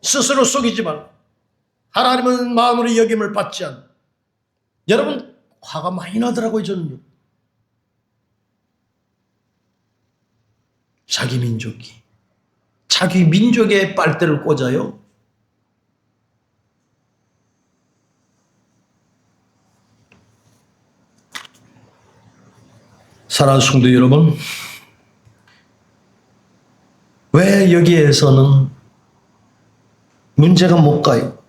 스스로 속이지 말고 하나님은 마음으로 여김을 받지 않는. 여러분 화가 많이 나더라고요. 저는요. 자기 민족의 빨대를 꽂아요. 사랑하는 성도 여러분, 왜 여기에서는 문제가 못 가요?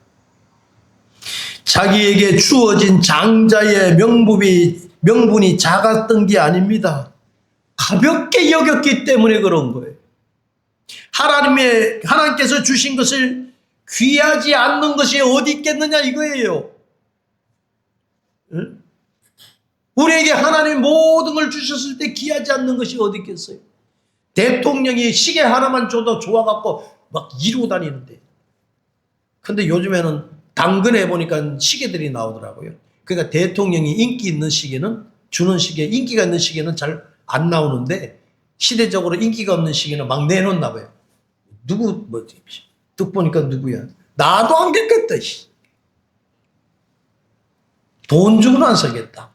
자기에게 주어진 장자의 명분이 작았던 게 아닙니다. 가볍게 여겼기 때문에 그런 거예요. 하나님께서 주신 것을 귀하지 않는 것이 어디 있겠느냐 이거예요. 응? 우리에게 하나님 모든 걸 주셨을 때 귀하지 않는 것이 어디 있겠어요? 대통령이 시계 하나만 줘도 좋아갖고 막 이루고 다니는데. 근데 요즘에는 당근에 보니까 시계들이 나오더라고요. 그러니까 대통령이 인기 있는 시계는 주는 시계, 인기가 있는 시계는 잘 안 나오는데 시대적으로 인기가 없는 시계는 막 내놓나 봐요. 뚝 보니까 누구야? 나도 안 겠겠다. 돈 주고는 안 사겠다.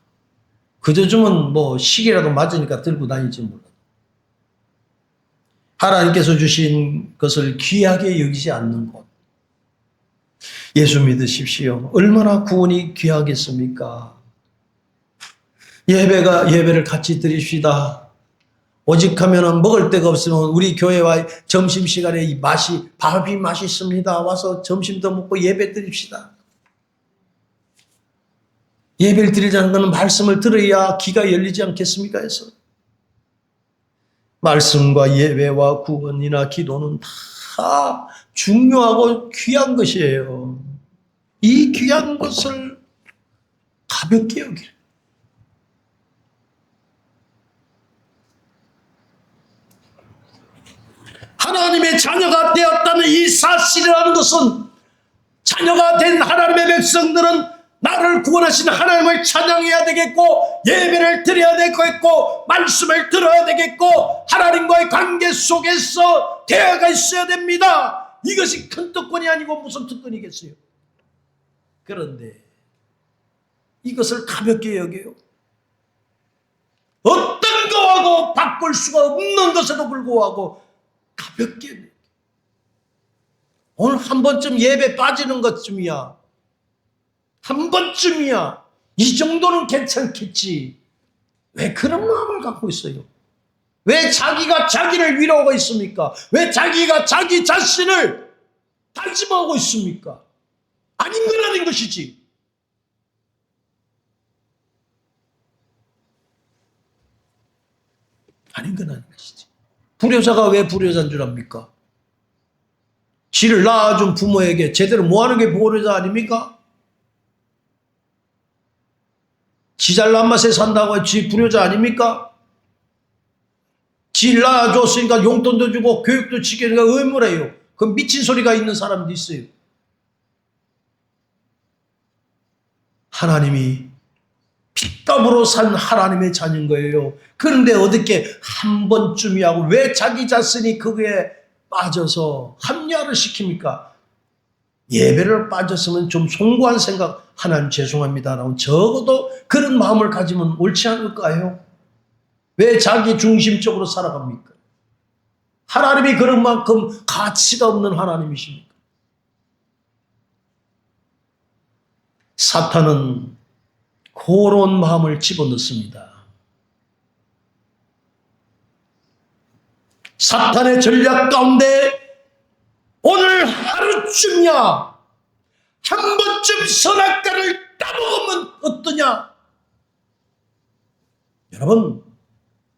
그저 주면 뭐 시계라도 맞으니까 들고 다니지 몰라. 하나님께서 주신 것을 귀하게 여기지 않는 것. 예수 믿으십시오. 얼마나 구원이 귀하겠습니까? 예배를 같이 드립시다. 오직 하면은 먹을 데가 없으면 우리 교회와 점심시간에 밥이 맛있습니다. 와서 점심도 먹고 예배 드립시다. 예배를 드리자는 것은 말씀을 들어야 귀가 열리지 않겠습니까? 해서 말씀과 예배와 구원이나 기도는 다 중요하고 귀한 것이에요. 이 귀한 것을 가볍게 여기라. 하나님의 자녀가 되었다는 이 사실이라는 것은 자녀가 된 하나님의 백성들은 나를 구원하신 하나님을 찬양해야 되겠고 예배를 드려야 되겠고 말씀을 들어야 되겠고 하나님과의 관계 속에서 대화가 있어야 됩니다. 이것이 큰 특권이 아니고 무슨 특권이겠어요? 그런데 이것을 가볍게 여겨요. 어떤 거하고 바꿀 수가 없는 것에도 불구하고 가볍게. 오늘 한 번쯤 예배 빠지는 것쯤이야. 한 번쯤이야. 이 정도는 괜찮겠지. 왜 그런 마음을 갖고 있어요? 왜 자기가 자기를 위로하고 있습니까? 왜 자기가 자기 자신을 다짐하고 있습니까? 아닌 건 아닌 것이지. 아닌 건 아닌 것이지. 불효자가 왜 불효자인 줄 압니까? 지를 낳아준 부모에게 제대로 뭐하는 게 불효자 아닙니까? 지 잘난 맛에 산다고 지 불효자 아닙니까? 지를 낳아줬으니까 용돈도 주고 교육도 시키니까 의무래요. 그 미친 소리가 있는 사람도 있어요. 하나님이 피땀으로 산 하나님의 자녀인 거예요. 그런데 어떻게 한 번쯤이하고 왜 자기 자신이 그거에 빠져서 합리화를 시킵니까? 예배를 빠졌으면 좀 송구한 생각, 하나님 죄송합니다라고 적어도 그런 마음을 가지면 옳지 않을까요? 왜 자기 중심적으로 살아갑니까? 하나님이 그런 만큼 가치가 없는 하나님이십니까? 사탄은 그런 마음을 집어넣습니다. 사탄의 전략 가운데 오늘 하루쯤이야 한 번쯤 선악과를 따먹으면 어떠냐? 여러분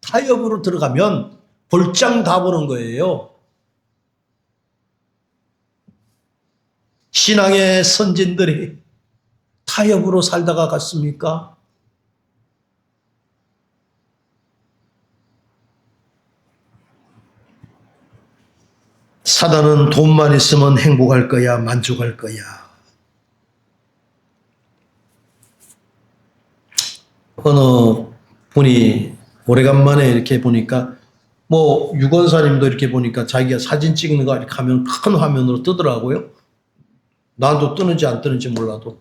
타협으로 들어가면 볼장 다 보는 거예요. 신앙의 선진들이 타협으로 살다가 갔습니까? 사단은 돈만 있으면 행복할 거야, 만족할 거야. 어느 분이 오래간만에 이렇게 보니까 뭐 유건사님도 이렇게 보니까 자기가 사진 찍는 거 이렇게 하면 큰 화면으로 뜨더라고요. 나도 뜨는지 안 뜨는지 몰라도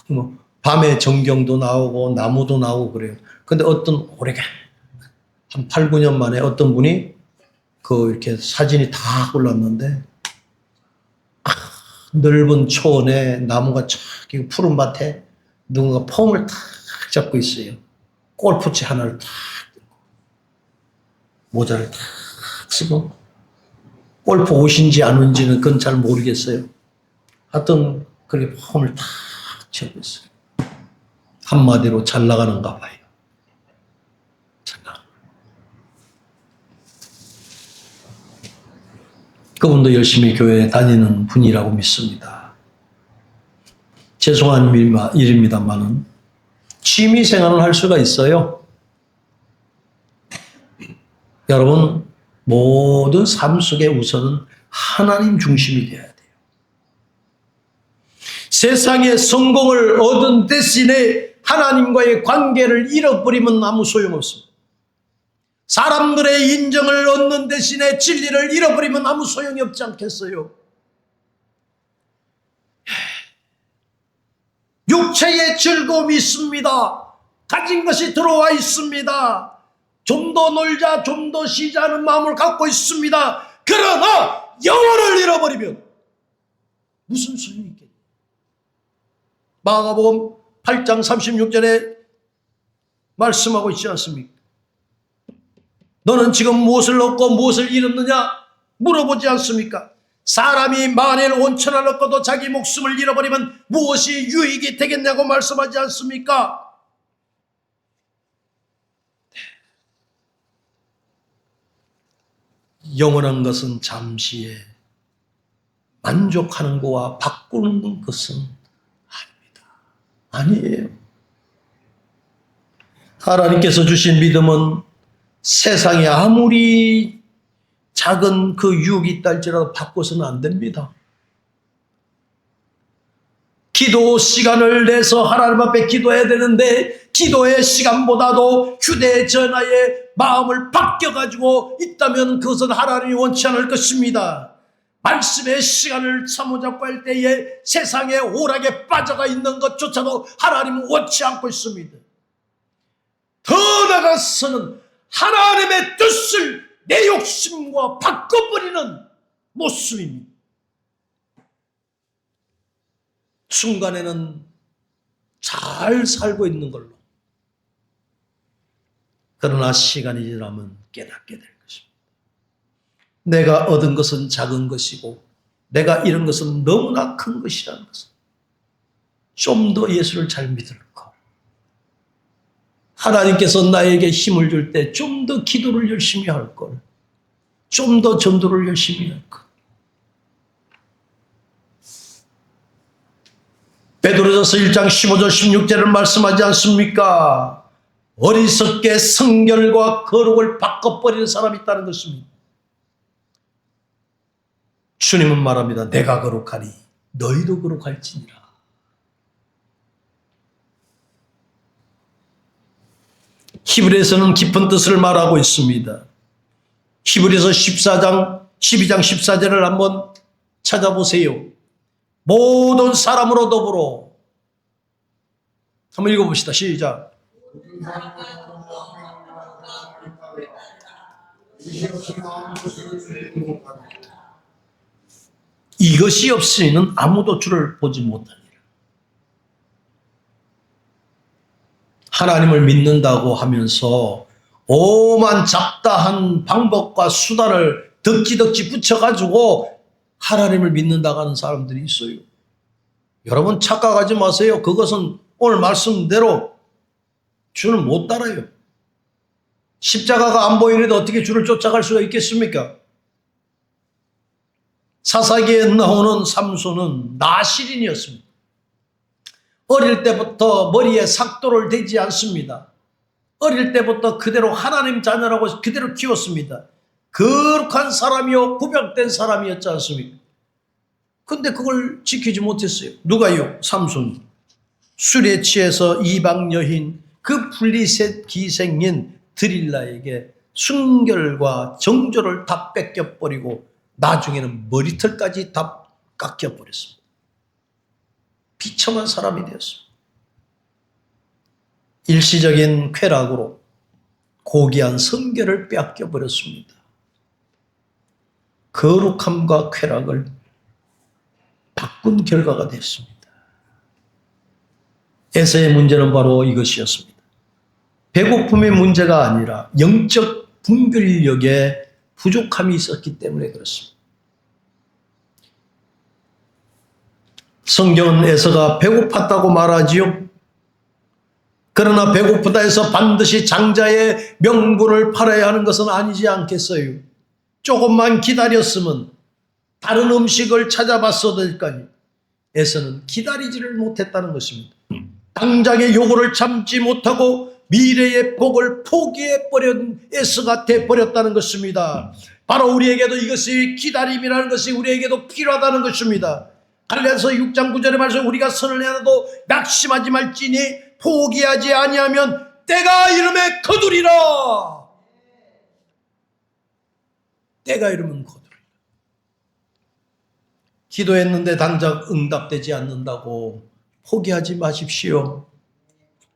뭐 밤에 전경도 나오고 나무도 나오고 그래요. 근데 어떤 오래간 한 8, 9년 만에 어떤 분이 그 이렇게 사진이 다 올랐는데 넓은 초원에 나무가 쫙 푸른 밭에 누군가 폼을 탁 잡고 있어요. 골프채 하나를 탁 모자를 탁 쓰고 골프 옷인지 아닌지는 그건 잘 모르겠어요. 하여튼 그렇게 폼을 탁 잡고 있어요. 한마디로 잘 나가는가 봐요. 잘 나가. 그분도 열심히 교회에 다니는 분이라고 믿습니다. 죄송한 일입니다만은 취미 생활을 할 수가 있어요. 여러분, 모든 삶 속에 우선은 하나님 중심이 되어야 돼요. 세상의 성공을 얻은 대신에 하나님과의 관계를 잃어버리면 아무 소용없습니다. 사람들의 인정을 얻는 대신에 진리를 잃어버리면 아무 소용이 없지 않겠어요? 육체의 즐거움이 있습니다. 가진 것이 들어와 있습니다. 좀 더 놀자, 좀 더 쉬자 하는 마음을 갖고 있습니다. 그러나 영혼을 잃어버리면 무슨 소용이 있겠냐? 마가복음 8장 36절에 말씀하고 있지 않습니까? 너는 지금 무엇을 얻고 무엇을 잃었느냐? 물어보지 않습니까? 사람이 만일 온천을 얻고도 자기 목숨을 잃어버리면 무엇이 유익이 되겠냐고 말씀하지 않습니까? 영원한 것은 잠시에 만족하는 것과 바꾸는 것은 아닙니다. 아니에요. 하나님께서 주신 믿음은 세상에 아무리 작은 그 유혹이 있다 할지라도 바꿔서는 안 됩니다. 기도 시간을 내서 하나님 앞에 기도해야 되는데 기도의 시간보다도 휴대전화에 마음을 바뀌어가지고 있다면 그것은 하나님이 원치 않을 것입니다. 말씀의 시간을 사모잡고 할 때에 세상의 오락에 빠져가 있는 것조차도 하나님은 원치 않고 있습니다. 더 나아가서는 하나님의 뜻을 내 욕심과 바꿔버리는 모습입니다. 순간에는 잘 살고 있는 걸로. 그러나 시간이 지나면 깨닫게 될 것입니다. 내가 얻은 것은 작은 것이고 내가 잃은 것은 너무나 큰 것이라는 것을 좀 더 예수를 잘 믿을 것. 하나님께서 나에게 힘을 줄 때 좀 더 기도를 열심히 할 걸. 좀 더 전도를 열심히 할 것. 베드로전서 1장 15절 16절을 말씀하지 않습니까? 어리석게 성결과 거룩을 바꿔버리는 사람이 있다는 것입니다. 주님은 말합니다. 내가 거룩하니 너희도 거룩할지니라. 히브리서는 깊은 뜻을 말하고 있습니다. 히브리서 12장 14절을 한번 찾아보세요. 모든 사람으로 더불어 한번 읽어봅시다. 시작. 이것이 없이는 아무도 주를 보지 못하니라. 하나님을 믿는다고 하면서 오만 잡다한 방법과 수단을 덕지덕지 붙여가지고 하나님을 믿는다고 하는 사람들이 있어요. 여러분 착각하지 마세요. 그것은 오늘 말씀대로 주는 못 따라요. 십자가가 안 보이는데 어떻게 주를 쫓아갈 수가 있겠습니까? 사사기에 나오는 삼손은 나실인이었습니다. 어릴 때부터 머리에 삭도를 대지 않습니다. 어릴 때부터 그대로 하나님 자녀라고 그대로 키웠습니다. 거룩한 사람이요 구별된 사람이었지 않습니까? 근데 그걸 지키지 못했어요. 누가요? 삼손. 술에 취해서 이방 여인 그 블리셋 기생인 드릴라에게 순결과 정조를 다 뺏겨버리고 나중에는 머리털까지 다 깎여버렸습니다. 비참한 사람이 되었습니다. 일시적인 쾌락으로 고귀한 성결을 뺏겨버렸습니다. 거룩함과 쾌락을 바꾼 결과가 됐습니다. 에서의 문제는 바로 이것이었습니다. 배고픔의 문제가 아니라 영적 분별력에 부족함이 있었기 때문에 그렇습니다. 성경은 에서가 배고팠다고 말하지요. 그러나 배고프다 해서 반드시 장자의 명분을 팔아야 하는 것은 아니지 않겠어요? 조금만 기다렸으면 다른 음식을 찾아봤어도 될까요? 에서는 기다리지를 못했다는 것입니다. 당장의 요구를 참지 못하고 미래의 복을 포기해버린 에서가 돼버렸다는 것입니다. 바로 우리에게도 이것이 기다림이라는 것이 우리에게도 필요하다는 것입니다. 갈라디아서 6장 9절의 말씀, 우리가 선을 행하도 낙심하지 말지니 포기하지 아니하면 때가 이름에 거두리라. 때가 이르면 거두리라. 기도했는데 당장 응답되지 않는다고 포기하지 마십시오.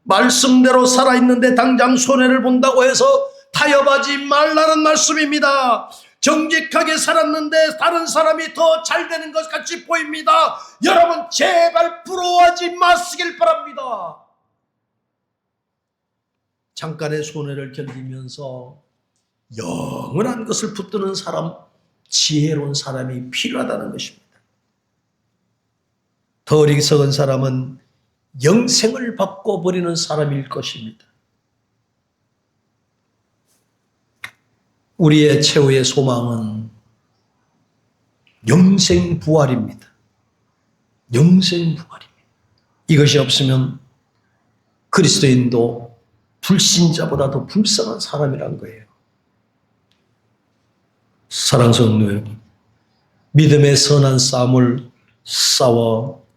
말씀대로 살아있는데 당장 손해를 본다고 해서 타협하지 말라는 말씀입니다. 정직하게 살았는데 다른 사람이 더 잘 되는 것 같이 보입니다. 여러분 제발 부러워하지 마시길 바랍니다. 잠깐의 손해를 견디면서 영원한 것을 붙드는 사람, 지혜로운 사람이 필요하다는 것입니다. 더 어리석은 사람은 영생을 바꿔버리는 사람일 것입니다. 우리의 최후의 소망은 영생부활입니다. 영생부활입니다. 이것이 없으면 그리스도인도 불신자보다 더 불쌍한 사람이란 거예요. 사랑하는 성도 여러분, 믿음의 선한 싸움을 싸워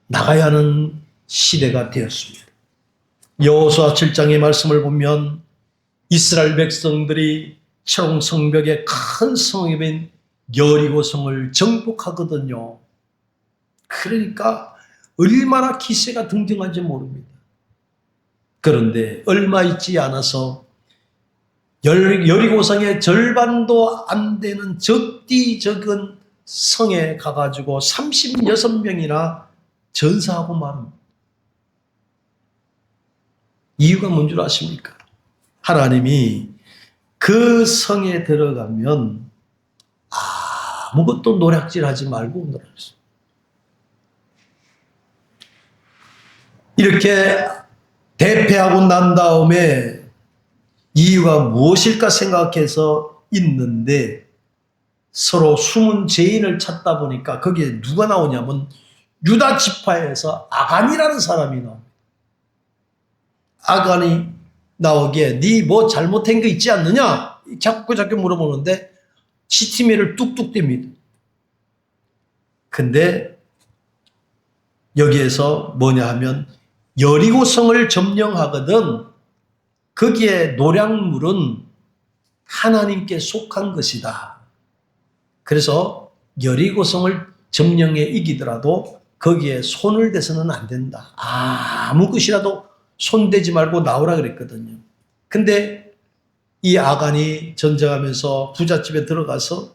나가야 하는 시대가 되었습니다. 여호수아 7장의 말씀을 보면 이스라엘 백성들이 성벽의 큰 성읍인 여리고성을 정복하거든요. 그러니까 얼마나 기세가 등등한지 모릅니다. 그런데 얼마 있지 않아서 여리고성의 절반도 안 되는 적디 적은 성에 가가지고 36명이나 전사하고 말합니다. 이유가 뭔 줄 아십니까? 하나님이 그 성에 들어가면 아무것도 노략질하지 말고 놀았어요. 이렇게 대패하고 난 다음에 이유가 무엇일까 생각해서 있는데 서로 숨은 죄인을 찾다 보니까 거기에 누가 나오냐면 유다 지파에서 아간이라는 사람이 나옵니다. 아간이 나오기에 네 뭐 잘못한 거 있지 않느냐? 자꾸 물어보는데 시티미를 뚝뚝 띱니다. 근데 여기에서 뭐냐 하면 여리고성을 점령하거든 거기에 노략물은 하나님께 속한 것이다. 그래서 여리고성을 점령해 이기더라도 거기에 손을 대서는 안 된다. 아무 것이라도 손대지 말고 나오라 그랬거든요. 근데 이 아간이 전쟁하면서 부잣집에 들어가서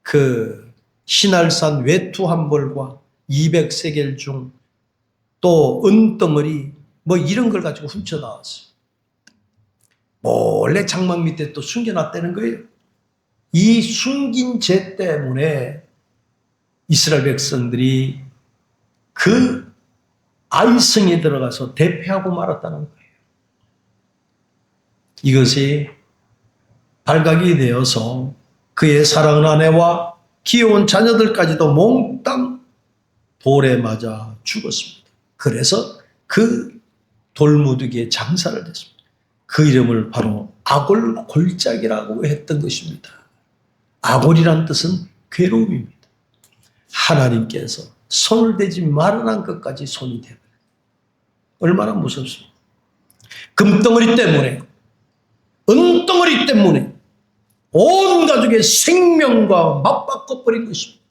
그 신할산 외투 한 벌과 200세겔 중 또 은덩어리 뭐 이런 걸 가지고 훔쳐 나왔어요. 몰래 장막 밑에 또 숨겨놨다는 거예요. 이 숨긴 죄 때문에 이스라엘 백성들이 그 아이성에 들어가서 대패하고 말았다는 거예요. 이것이 발각이 되어서 그의 사랑하는 아내와 귀여운 자녀들까지도 몽땅 돌에 맞아 죽었습니다. 그래서 그 돌무더기에 장사를 했습니다. 그 이름을 바로 아골골짜기라고 했던 것입니다. 아골이란 뜻은 괴로움입니다. 하나님께서 손을 대지 말아난 것까지 손이 대버려요. 얼마나 무섭습니까? 금덩어리 때문에, 은덩어리 때문에 온 가족의 생명과 맞바꿔버린 것입니다.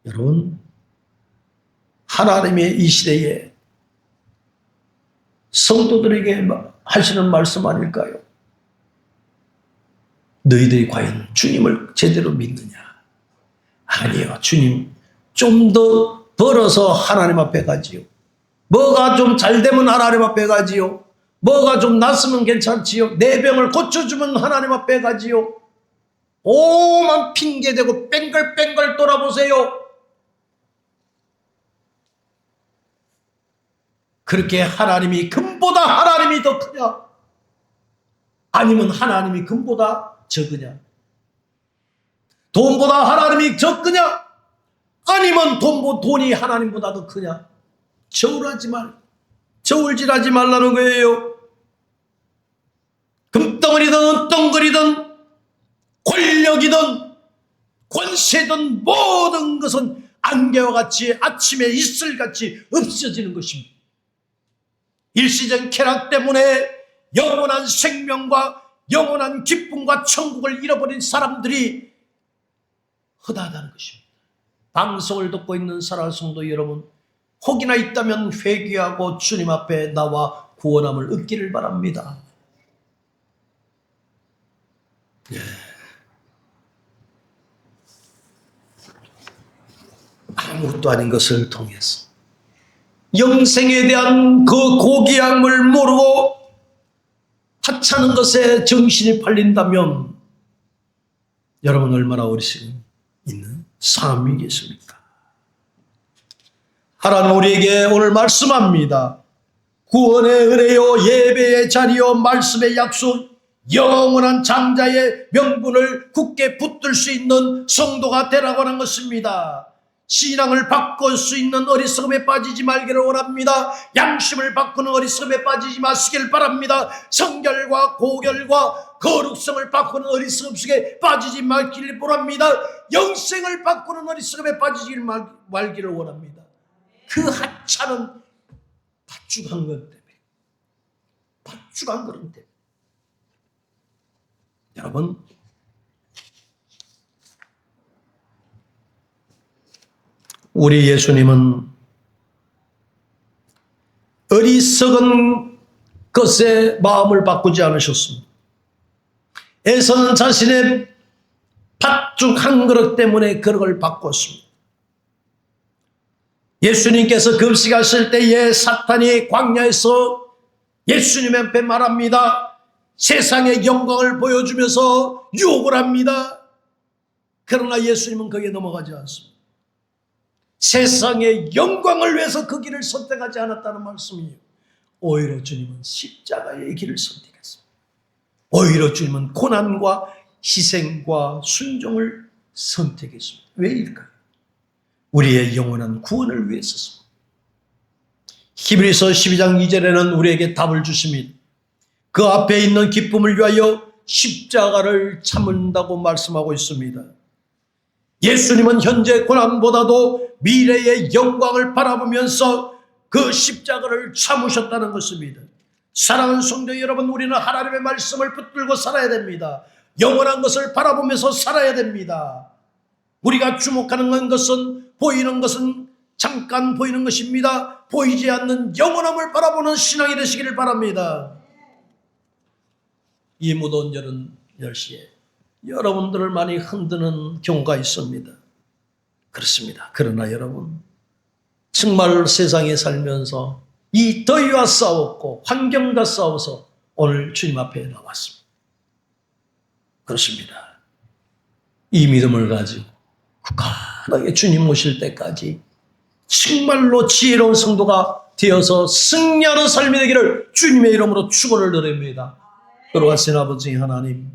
여러분, 하나님의 이 시대에 성도들에게 하시는 말씀 아닐까요? 너희들이 과연 주님을 제대로 믿느냐? 아니요. 주님 좀 더 벌어서 하나님 앞에 가지요. 뭐가 좀 잘 되면 하나님 앞에 가지요. 뭐가 좀 낫으면 괜찮지요. 내 병을 고쳐주면 하나님 앞에 가지요. 오만 핑계대고 뺑글뺑글 돌아보세요. 그렇게 하나님이 금보다 하나님이 더 크냐? 아니면 하나님이 금보다 적으냐? 돈보다 하나님이 적으냐? 아니면 돈이 하나님보다 더 크냐? 저울질하지 말라는 거예요. 금덩어리든 은덩어리든 권력이든 권세든 모든 것은 안개와 같이 아침에 이슬같이 없어지는 것입니다. 일시적 쾌락 때문에 영원한 생명과 영원한 기쁨과 천국을 잃어버린 사람들이 허다하다는 것입니다. 방송을 듣고 있는 사랑하는 성도 여러분, 혹이나 있다면 회개하고 주님 앞에 나와 구원함을 얻기를 바랍니다. 예. 아무것도 아닌 것을 통해서 영생에 대한 그 고귀함을 모르고 하찮은 것에 정신이 팔린다면 여러분 얼마나 어리석음 있는 삶이겠습니까? 하나님 우리에게 오늘 말씀합니다. 구원의 은혜요, 예배의 자리요, 말씀의 약속, 영원한 장자의 명분을 굳게 붙들 수 있는 성도가 되라고 하는 것입니다. 신앙을 바꿀 수 있는 어리석음에 빠지지 말기를 원합니다. 양심을 바꾸는 어리석음에 빠지지 마시길 바랍니다. 성결과 고결과 거룩성을 바꾸는 어리석음 속에 빠지지 말기를 원합니다. 영생을 바꾸는 어리석음에 빠지지 말기를 원합니다. 그 하찮은 팥죽한 것 때문에, 팥죽한 그런 때문에. 여러분, 우리 예수님은 어리석은 것에 마음을 바꾸지 않으셨습니다. 에서는 자신의 팥죽 한 그릇 때문에 그릇을 바꿨습니다. 예수님께서 금식하실 때에 사탄이 광야에서 예수님 앞에 말합니다. 세상의 영광을 보여주면서 유혹을 합니다. 그러나 예수님은 거기에 넘어가지 않습니다. 세상의 영광을 위해서 그 길을 선택하지 않았다는 말씀이에요. 오히려 주님은 십자가의 길을 선택했습니다. 오히려 주님은 고난과 희생과 순종을 선택했습니다. 왜일까요? 우리의 영원한 구원을 위해서입니다. 히브리서 12장 2절에는 우리에게 답을 주십니다. 그 앞에 있는 기쁨을 위하여 십자가를 참는다고 말씀하고 있습니다. 예수님은 현재 고난보다도 미래의 영광을 바라보면서 그 십자가를 참으셨다는 것입니다. 사랑하는 성도 여러분, 우리는 하나님의 말씀을 붙들고 살아야 됩니다. 영원한 것을 바라보면서 살아야 됩니다. 우리가 주목하는 것은, 보이는 것은 잠깐 보이는 것입니다. 보이지 않는 영원함을 바라보는 신앙이 되시기를 바랍니다. 이 무더운 여름 10시에 여러분들을 많이 흔드는 경우가 있습니다. 그렇습니다. 그러나 여러분, 정말 세상에 살면서 이 더위와 싸웠고 환경과 싸워서 오늘 주님 앞에 나왔습니다. 그렇습니다. 이 믿음을 가지고 굳건하게 주님 모실 때까지 정말로 지혜로운 성도가 되어서 승리하는 삶이 되기를 주님의 이름으로 축원을 드립니다. 그러하신 아버지 하나님,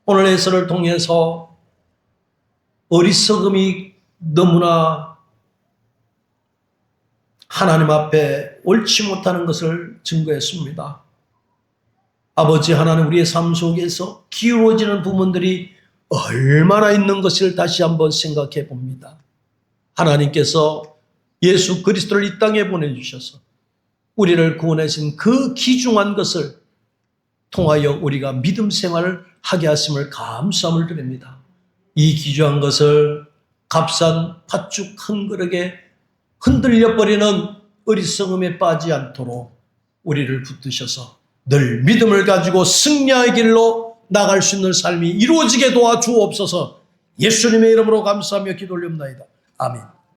오늘 예서를 통해서 어리석음이 너무나 하나님 앞에 옳지 못하는 것을 증거했습니다. 아버지 하나님, 우리의 삶 속에서 기울어지는 부분들이 얼마나 있는 것을 다시 한번 생각해 봅니다. 하나님께서 예수 그리스도를 이 땅에 보내주셔서 우리를 구원하신 그 귀중한 것을 통하여 우리가 믿음 생활을 하게 하심을 감사함을 드립니다. 이 귀중한 것을 값싼 팥죽 한 그릇에 흔들려버리는 어리석음에 빠지 않도록 우리를 붙드셔서 늘 믿음을 가지고 승리의 길로 나갈 수 있는 삶이 이루어지게 도와주옵소서. 예수님의 이름으로 감사하며 기도 올립니다. 아멘.